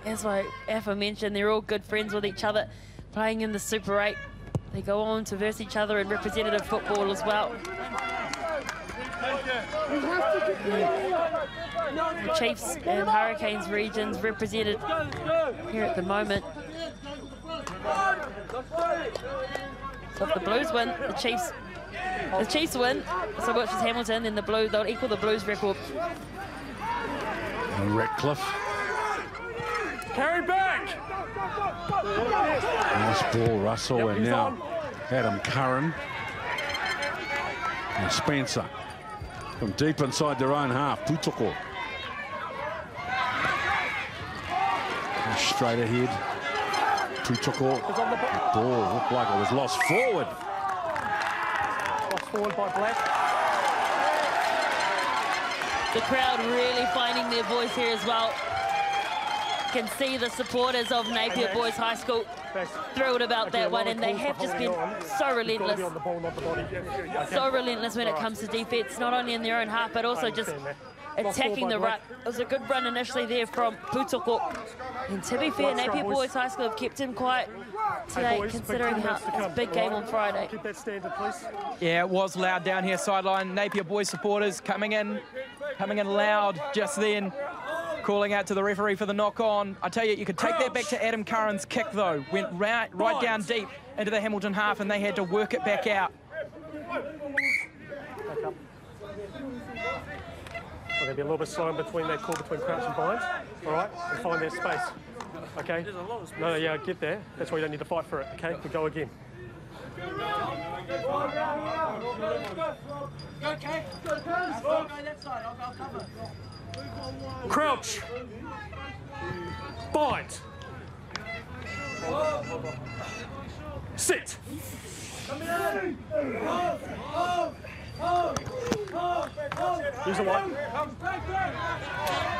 As I aforementioned, they're all good friends with each other, playing in the Super 8. They go on to verse each other in representative football as well. The Chiefs and Hurricanes regions represented here at the moment. So if the Blues win, the Chiefs win, so which is Hamilton, then the Blues, they'll equal the Blues record. And Ratcliffe. Carry back! Nice ball, Russell, and now Adam Curran. And Spencer from deep inside their own half. Putoko. Straight ahead. Putoko. The ball looked like it was lost forward. Lost forward by Black. The crowd really finding their voice here as well. You can see the supporters of Napier Boys High School thrilled about that one, and they have just been so relentless. So relentless when it comes to defence, not only in their own half, but also just attacking the ruck. It was a good run initially there from Putoko. And to be fair, Napier Boys High School have kept him quiet today, considering how it's a big game on Friday. Keep that standard, please. Yeah, it was loud down here sideline. Napier Boys supporters coming in loud just then, calling out to the referee for the knock-on. I tell you, you could take that back to Adam Curran's kick, though. Went right down deep into the Hamilton half, and they had to work it back out. Well, they'll be a little bit slow in between that call between crouch and bind, all right, and find their space, okay? No, yeah, I get there. That's why you don't need to fight for it, okay? We go again. Crouch. Bind. Sit. Here's a one.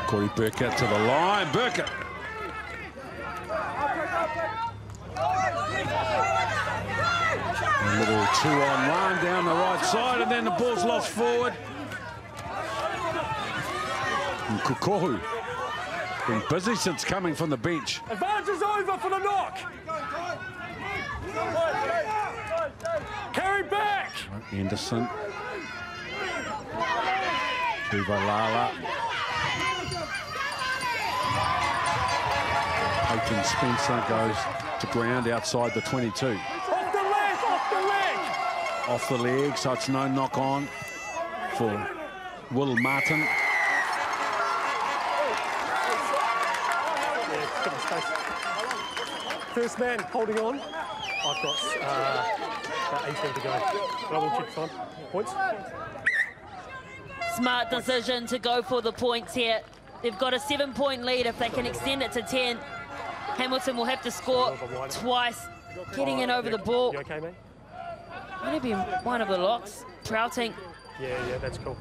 Corey Burkett to the line. Burkett. A little 2-on-1 down the right side, and then the ball's lost forward. And Kukohu been busy since coming from the bench. Advantage is over for the knock. Carry back. Anderson. Tuvalala. Peyton Spencer goes to ground outside the 22. Off the leg, off the leg. Off the leg, so it's no knock on for Will Martin. First man holding on. I've got about 18 to go. Double check time. Points. Smart decision to go for the points here. They've got a 7-point lead. If they can extend it to 10, Hamilton will have to score twice. Getting in over the ball. You okay, mate? Only be one of the locks. Prouting. Yeah, that's cool.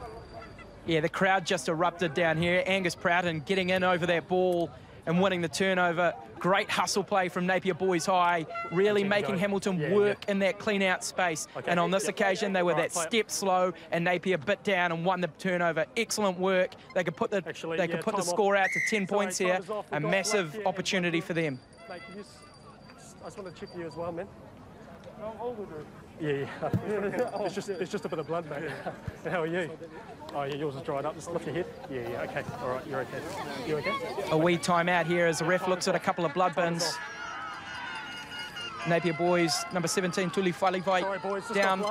Yeah, the crowd just erupted down here. Angus Proughton getting in over that ball and winning the turnover. Great hustle play from Napier Boys High, really making Hamilton work in that clean-out space. Okay. And on this occasion, they were that step slow, and Napier bit down and won the turnover. Excellent work. They could put the score out to 10 points here. A massive opportunity for them. Mate, I just want to check you as well, man. Yeah. It's just a bit of blood, mate. How are you? Oh, yeah, yours is dried up. Just lift your head. Yeah, okay. All right, you're okay. You okay? A wee timeout here as the ref looks at a couple of blood bins. Napier Boys, number 17, Tuli Falivai, down.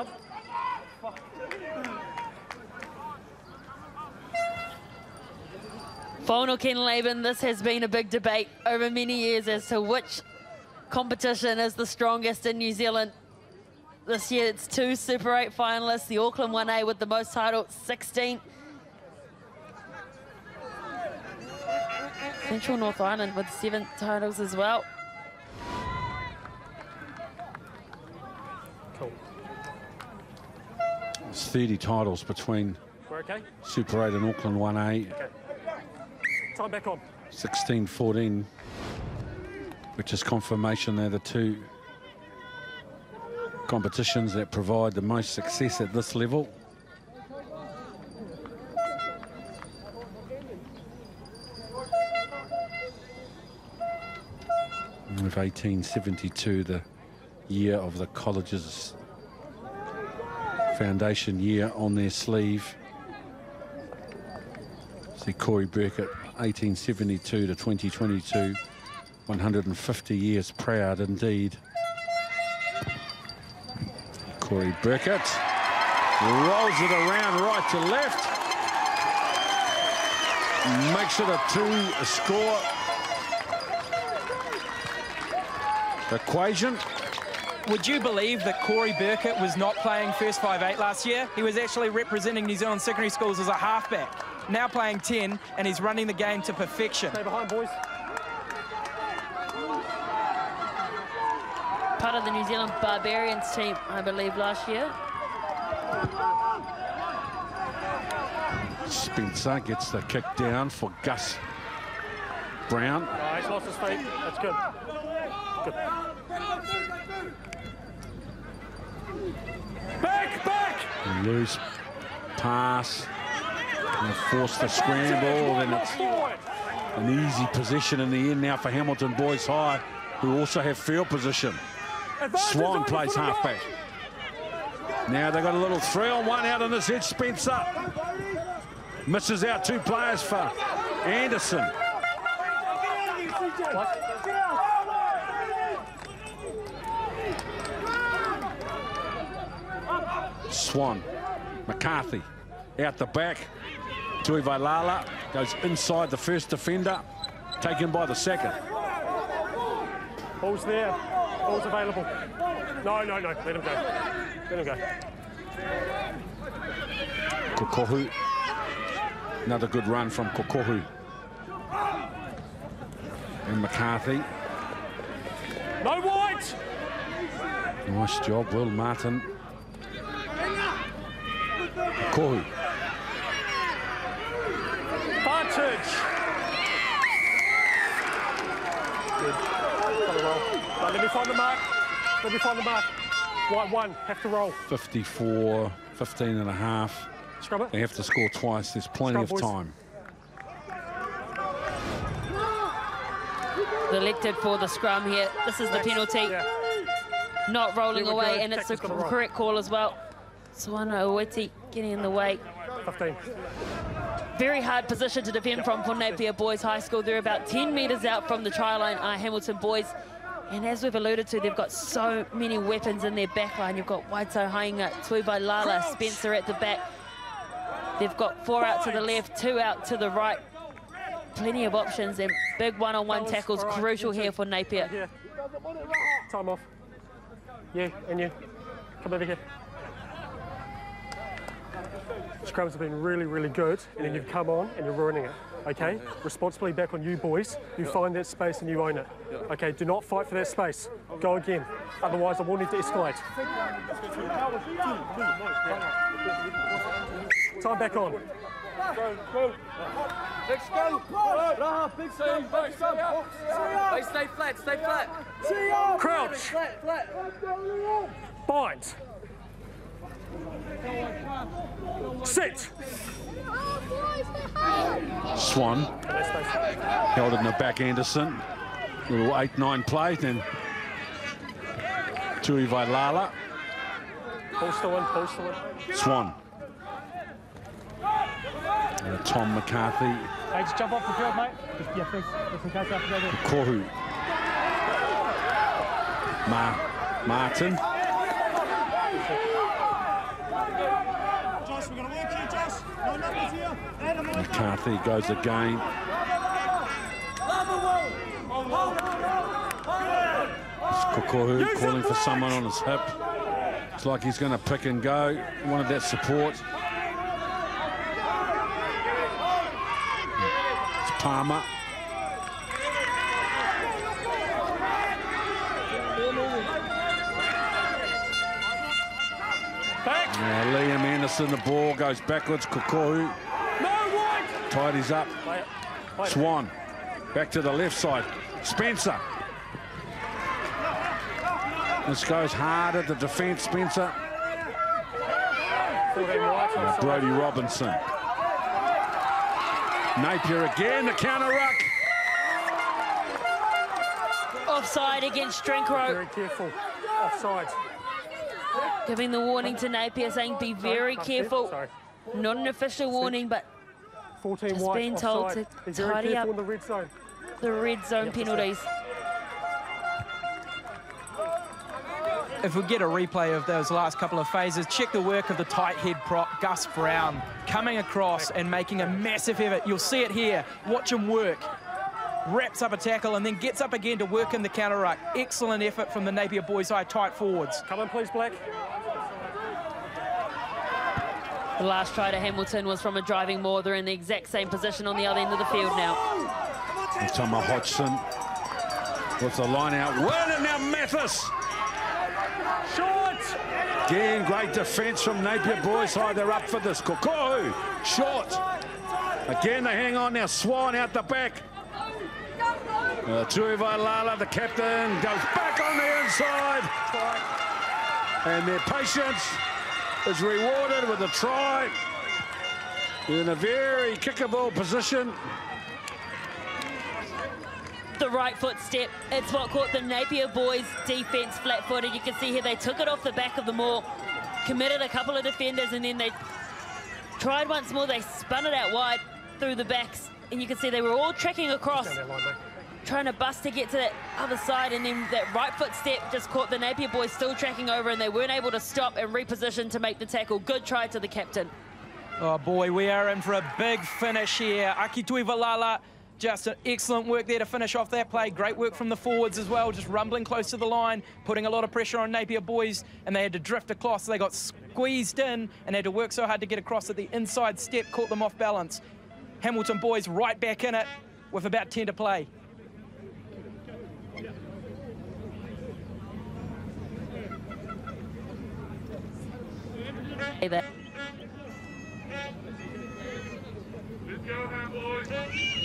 Whanau Kenlaven, this has been a big debate over many years as to which competition is the strongest in New Zealand. This year it's 2 Super 8 finalists, the Auckland 1A with the most titles, 16. Central North Island with 7 titles as well. Cool. There's 30 titles between Super 8 and Auckland 1A. Okay. Time back on. 16-14, which is confirmation they're the 2 competitions that provide the most success at this level. With 1872, the year of the college's foundation year on their sleeve. See Corey Burkett, 1872 to 2022, 150 years proud indeed. Corey Burkett rolls it around right to left, makes it a 2-score equation. Would you believe that Corey Burkett was not playing first 5/8 last year? He was actually representing New Zealand secondary schools as a halfback, now playing 10, and he's running the game to perfection. Stay behind, boys. Part of the New Zealand Barbarians team, I believe, last year. Spencer gets the kick down for Gus Brown. Oh, he's lost his feet. That's good. Good. Back! Loose pass. And force the scramble. Then it's an easy possession in the end now for Hamilton Boys High, who also have field position. Swan plays halfback. Now they've got a little 3-on-1 out on this edge. Spencer misses out 2 players for Anderson. Swan, McCarthy out the back. Tui Vailala goes inside the first defender, taken by the second. Ball's there. Ball's available. No. Let him go. Kokohu. Another good run from Kokohu. And McCarthy. No white! Nice job, Will Martin. Kokohu. Vantage! Good. Right, let me find the mark. Let me find the mark. White one, have to roll. 54, 15 and a half. Scrub it. They have to score twice. There's plenty of time. Elected for the scrum here. This is the penalty. Yeah. Not rolling away, good. and it's the Tackle's gonna correct call as well. Suana Owiti getting in the way. 15. Very hard position to defend from for Napier Boys High School. They're about 10 metres out from the try line, Hamilton Boys. And as we've alluded to, they've got so many weapons in their back line. You've got Waito Hainga, Tuibai Lala, Spencer at the back. They've got 4 out to the left, 2 out to the right. Plenty of options, and big one-on-one tackles crucial here for Napier. Yeah. Time off. Yeah, and you. Come over here. Scrums have been really, really good, and then you've come on and you're ruining it. Okay? Responsibility back on you boys. You find that space and you own it. Okay? Do not fight for that space. Go again. Otherwise, I will need to escalate. Time back on. Let's go. Big save. They stay flat, stay flat. Crouch. Bind. Sit. Swan. Held it in the back, Anderson. Little 8-9 play, then Tui Vailala. Post the one. Swan. And Tom McCarthy. Hey, just jump off the field, mate. Just in case I have to go there. Kohu. Martin. Josh, we're going to work here, Josh. No numbers here. McCarthy goes again. Kokohu calling for someone on his hip. It's like he's going to pick and go. Wanted that support. It's Palmer. Liam Anderson, the ball goes backwards. Kokohu tidies up. Swan back to the left side. Spencer. This goes hard at the defence, Spencer. Brody Robinson. Napier again, the counter ruck. Offside against Drinkrow. Very careful. Offside. Giving the warning to Napier, saying be very careful. Not an official warning, but 14 just white, being told offside. to Be very tidy careful up in the red zone. the red zone penalties. If we get a replay of those last couple of phases, check the work of the tight head prop, Gus Brown, coming across and making a massive effort. You'll see it here. Watch him work. Wraps up a tackle and then gets up again to work in the counter ruck. Excellent effort from the Napier Boys High tight forwards. Come on, please, Black. The last try to Hamilton was from a driving maul. They're in the exact same position on the other end of the field now. Tama Hodgson with the line out. Well, and now Mathis. Short. Again, great defence from Napier Boys High. They're up for this. Kokohu, short. Again, they hang on now. Swan out the back. Tui Vailala, the captain, goes back on the inside. And their patience is rewarded with a try. In a very kickable position. The right foot step, it's what caught the Napier Boys defence flat-footed. You can see here they took it off the back of the maul, committed a couple of defenders, and then they tried once more. They spun it out wide through the backs, and you can see they were all tracking across, trying to bust to get to that other side, and then that right foot step just caught the Napier Boys still tracking over, and they weren't able to stop and reposition to make the tackle. Good try to the captain. Oh boy, we are in for a big finish here. Aki Tuivalala, just an excellent work there to finish off that play. Great work from the forwards as well, just rumbling close to the line, putting a lot of pressure on Napier Boys, and they had to drift across. They got squeezed in and had to work so hard to get across at the inside step, caught them off balance. Hamilton boys right back in it with about 10 to play. Hey there. Let's go, man, boys.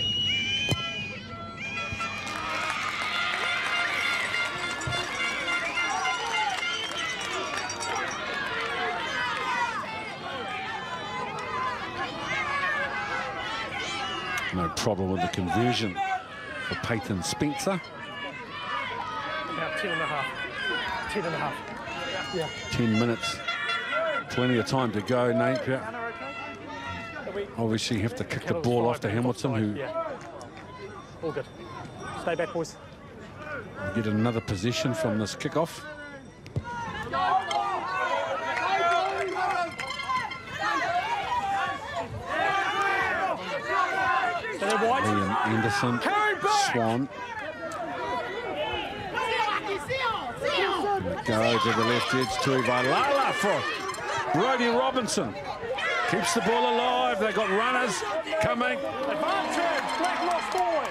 No problem with the conversion for Peyton Spencer. About 10 and a half. 10 and a half. Yeah. 10 minutes. Plenty of time to go, Napier. Obviously, you have to kick the ball off to Hamilton, who Yeah. All good. Stay back, boys. get another possession from this kickoff. Liam Anderson, Swan. Go to the left edge to Ivalala for Roddy Robinson. Keeps the ball alive. They've got runners coming. Advantage, Black lost forward.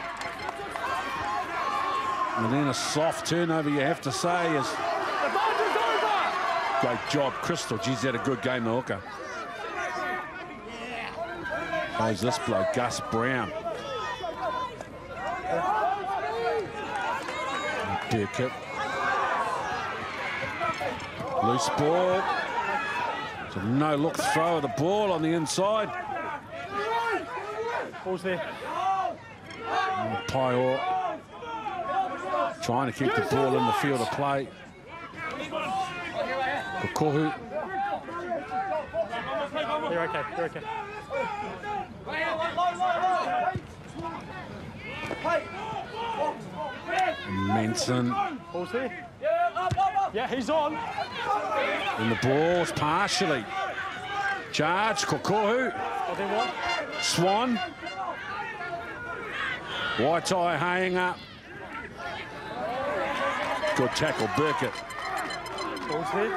And then a soft turnover, you have to say, is Advantage over. great job, Crystal. Geez, he had a good game, the hooker. Goes this bloke, Gus Brown. Burkett. Loose ball. It's a no-look throw of the ball on the inside. Ball's there. Pyor trying to keep the ball in the field of play. Kokohu. You're okay, you're okay. Manson. Ball's there. Yeah, he's on. And the ball's partially charged. Kokohu. Oh, then what? Swan. Waitai hanging up. Good tackle, Burkett. Ball's there.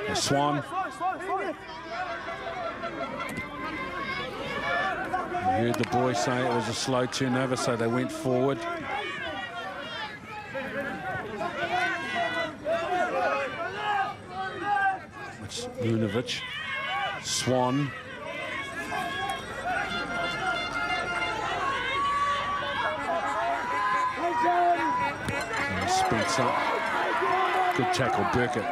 And Swan. You heard the boys say it was a slow turnover, so they went forward. It's Lunovic. Swan. And Spencer. Good tackle, Burkett.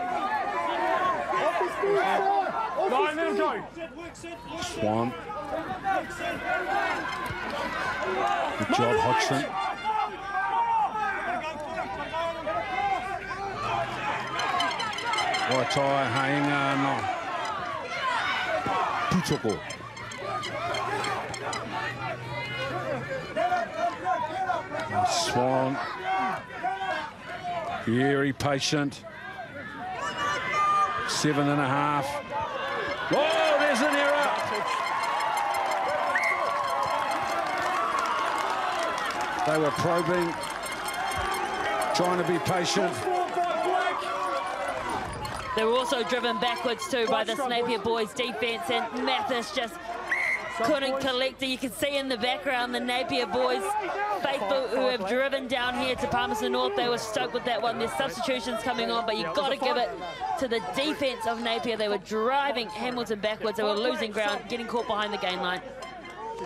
Right, let him go. Swan. Good job, Hodgson. Waitai hainga no. Putoko. Swan. Very patient. 7.5. Whoa, there's an error. They were probing, trying to be patient. They were also driven backwards too by the Napier boys' defence, and Mathis just couldn't collect it. You can see in the background the Napier boys, faithful, who have driven down here to Palmerston North. They were stoked with that one. There's substitutions coming on, but you've got to give it to the defence of Napier. They were driving Hamilton backwards. They were losing ground, getting caught behind the gain line.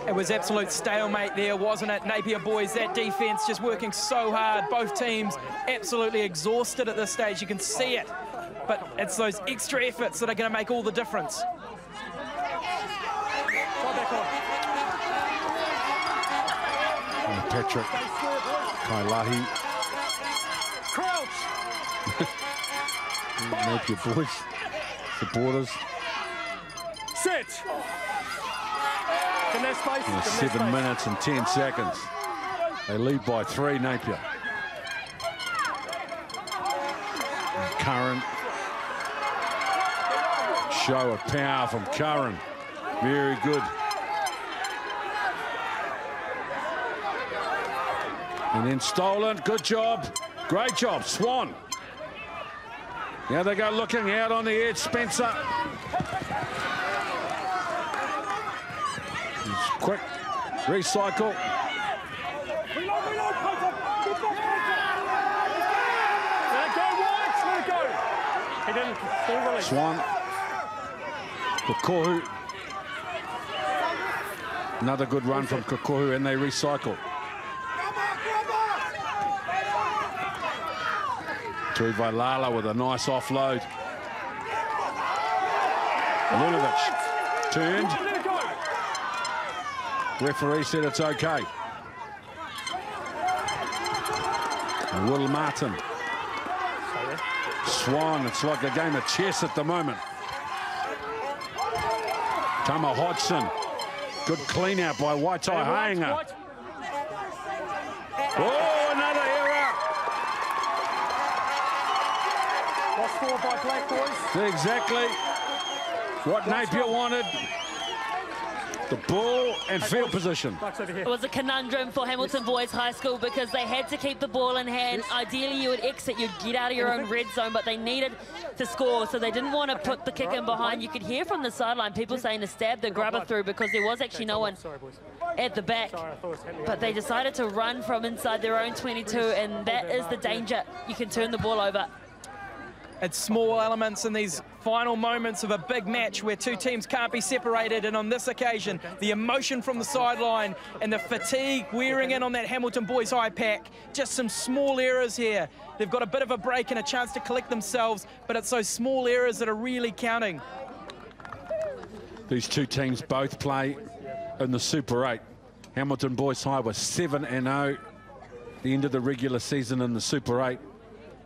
It was absolute stalemate there, wasn't it? Napier boys, that defence just working so hard. Both teams absolutely exhausted at this stage. You can see it. But it's those extra efforts that are going to make all the difference. Patrick, Kailahi. Crouch. Napier boys, supporters. Sit. In that space. 7 minutes and 10 seconds. They lead by 3, Napier. And Curran. Show of power from Curran. Very good. And then stolen. Good job. Great job. Swan. Now they go looking out on the edge. Spencer. He's quick. Recycle. Swan. Kokohu. Another good run from Kokohu, and they recycle. Tuivailala with a nice offload. Lulovic turned. Referee said it's okay. And Will Martin. Swan, it's like a game of chess at the moment. Tama Hodgson. Good clean out by Waitai Hainga. Oh, another error. Lost score by Black boys. Exactly what Napier wanted. The ball and field position. It was a conundrum for Hamilton Boys High School because they had to keep the ball in hand. Ideally, you would exit, you'd get out of your own red zone, but they needed to score, so they didn't want to put the kick in behind. You could hear from the sideline people saying to stab the grubber through because there was actually no one at the back. But they decided to run from inside their own 22, and that is the danger. You can turn the ball over. It's small elements in these final moments of a big match where two teams can't be separated, and on this occasion, the emotion from the sideline and the fatigue wearing in on that Hamilton Boys High pack. Just some small errors here. They've got a bit of a break and a chance to collect themselves, but it's those small errors that are really counting. These two teams both play in the Super 8. Hamilton Boys High was 7-0 the end of the regular season in the Super 8.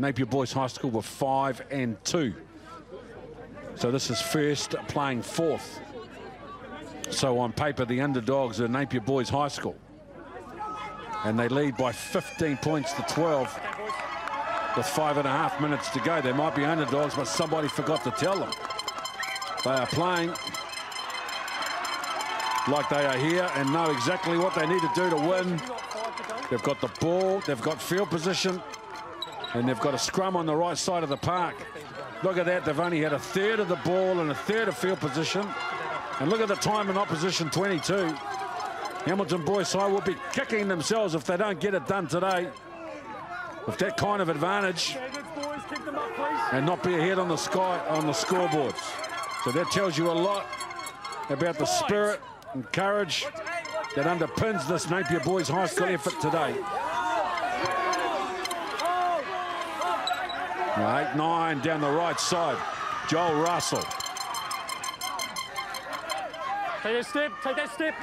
Napier Boys High School were 5-2. So this is first playing fourth. So on paper, the underdogs are Napier Boys High School. And they lead by 15 points to 12 with 5.5 minutes to go. They might be underdogs, but somebody forgot to tell them. They are playing like they are here and know exactly what they need to do to win. They've got the ball, they've got field position, and they've got a scrum on the right side of the park. Look at that, they've only had a third of the ball and a third of field position. And look at the time in opposition, 22. Hamilton Boys High will be kicking themselves if they don't get it done today. With that kind of advantage and not be ahead on the scoreboards. So that tells you a lot about the spirit and courage that underpins this Napier Boys High School effort today. 8-9 down the right side. Joel Russell. Take a step, take that step.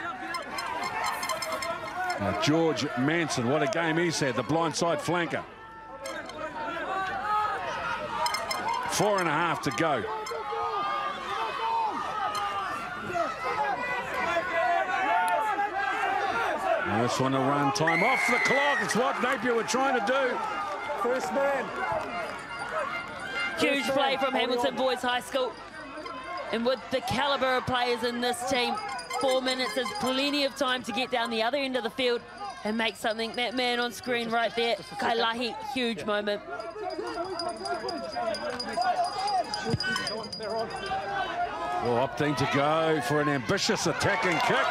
Now George Manson, what a game he's had, the blindside flanker. 4.5 to go. This one, a run time off the clock. It's what Napier were trying to do. First man. Huge play from Hamilton Boys High School. And with the caliber of players in this team, 4 minutes is plenty of time to get down the other end of the field and make something. That man on screen right there, Kailahi, huge moment. Well, opting to go for an ambitious attacking kick.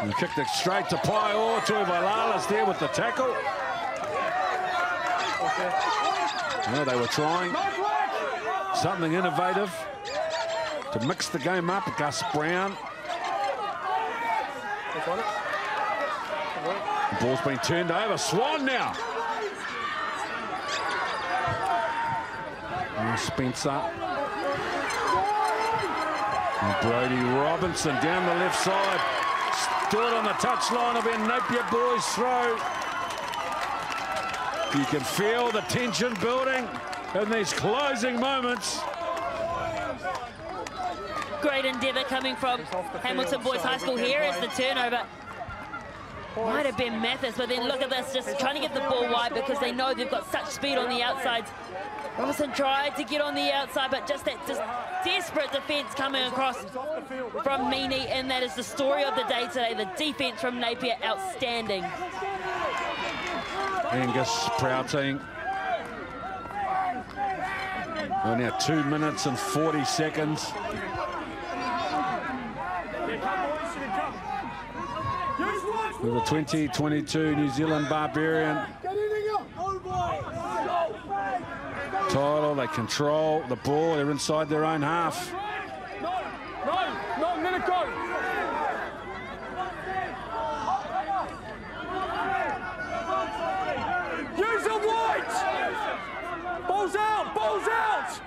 And kicked it straight to Paior. Tuivailala's there with the tackle. Well, they were trying something innovative to mix the game up. Gus Brown. The ball's been turned over. Swan now. And Spencer. And Brody Robinson down the left side. Stood on the touchline of a Napier Boys throw. You can feel the tension building in these closing moments. Great endeavour coming from Hamilton Boys High School. Here is the turnover. Might have been Mathis, but then look at this, just trying to get the ball wide because they know they've got such speed on the outsides. Robinson tried to get on the outside, but just that desperate defence coming across from Meany, and that is the story of the day today. The defence from Napier, outstanding. Angus Prouting. Well, now 2 minutes and 40 seconds. with a 2022 New Zealand Barbarian title. They control the ball. They're inside their own half. No, let it go. Use the white. Balls out, balls out.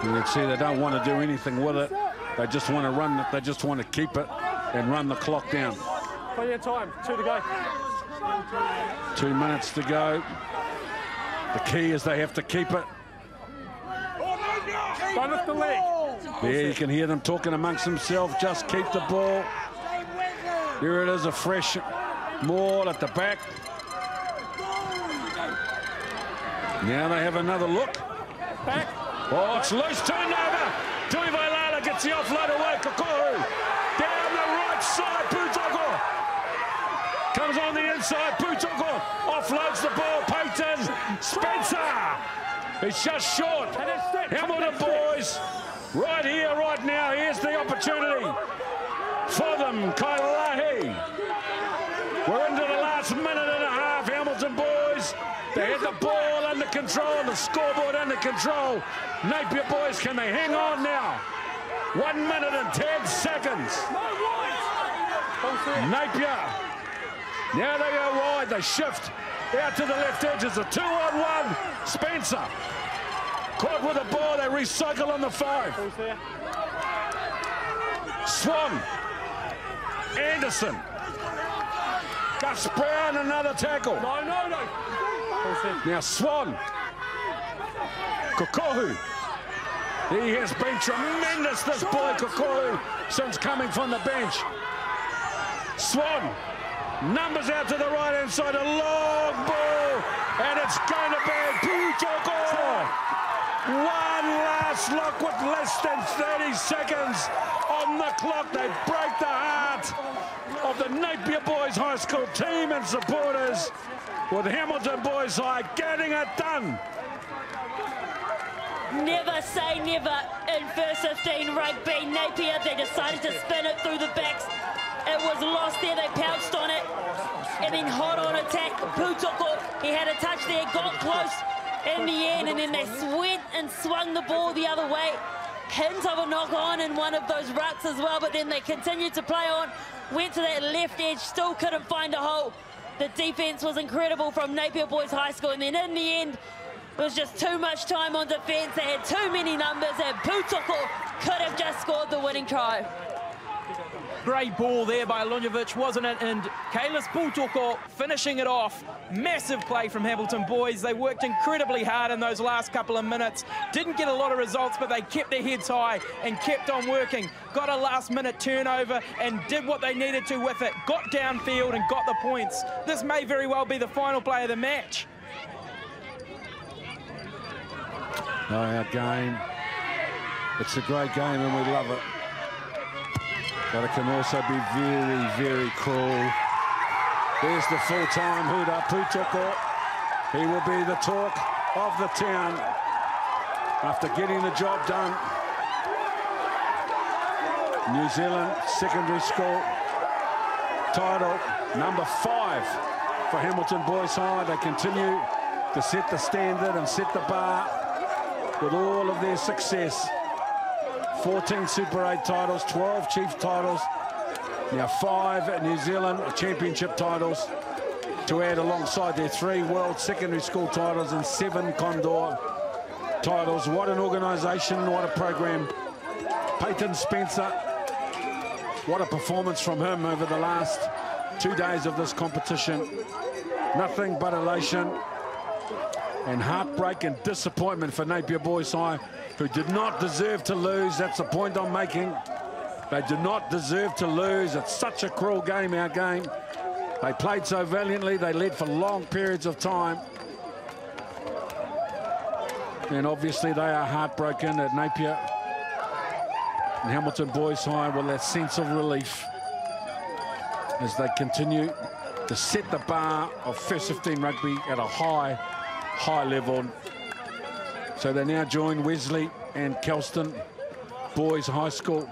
You can see they don't want to do anything with it. They just want to run it. They just want to keep it and run the clock down. Plenty of time. 2 to go. 2 minutes to go. The key is they have to keep it. Don't lift the leg. There you can hear them talking amongst themselves. Just keep the ball. Here it is, a fresh maul at the back. Now they have another look. Back. Oh, it's loose. Turnover. Tui Vailala gets the offload away. Kokohu. Down the right side. Putoko. Comes on the inside. Putoko offloads the ball. Peyton Spencer. He's just short. Hamilton boys. Right here, right now. Here's the opportunity for them. Kailalahi. We're into the last minute and a half. Hamilton boys. They had the ball under control, the scoreboard under control. Napier boys, can they hang on now? 1 minute and 10 seconds. Napier. Now they go wide. They shift out to the left edge. It's a 2-on-1. Spencer. Caught with the ball. They recycle on the 5. Swan. Anderson. Gus Brown, another tackle. No. Now Swan. Kokohu. He has been tremendous, this boy Kokohu, since coming from the bench. Swan. Numbers out to the right-hand side. A long ball. And it's going to be Putoko. One last look with less than 30 seconds on the clock. They break the heart of the Napier Boys High School team and supporters, with Hamilton Boys High getting it done. Never say never in first 15 rugby. Napier, they decided to spin it through the backs. It was lost there, they pounced on it. And then hot on attack, Putoko, he had a touch there, got close in the end, and then they went and swung the ball the other way. Hint of a knock on in one of those rucks as well, but then they continued to play on, went to that left edge, still couldn't find a hole. The defense was incredible from Napier Boys High School, and then in the end, it was just too much time on defense. They had too many numbers, and Putoko could have just scored the winning try. Great ball there by Lunjevic, wasn't it? And Kalis Putoko finishing it off. Massive play from Hamilton Boys. They worked incredibly hard in those last couple of minutes. Didn't get a lot of results, but they kept their heads high and kept on working. Got a last-minute turnover and did what they needed to with it. Got downfield and got the points. This may very well be the final play of the match. Our game. It's a great game and we love it. But it can also be very, very cruel. There's the full-time Huda Putoko. He will be the talk of the town after getting the job done. New Zealand secondary school title number 5 for Hamilton Boys High. They continue to set the standard and set the bar with all of their success. 14 Super 8 titles, 12 Chiefs titles, now 5 New Zealand Championship titles to add alongside their 3 World Secondary School titles and 7 Condor titles. What an organisation, what a program. Peyton Spencer, what a performance from him over the last 2 days of this competition. Nothing but elation and heartbreak and disappointment for Napier Boys High, who did not deserve to lose. That's the point I'm making. They do not deserve to lose. It's such a cruel game, our game. They played so valiantly. They led for long periods of time. And obviously they are heartbroken at Napier and Hamilton Boys High with that sense of relief as they continue to set the bar of first 15 rugby at a high level. So they now join Wesley and Kelston Boys High School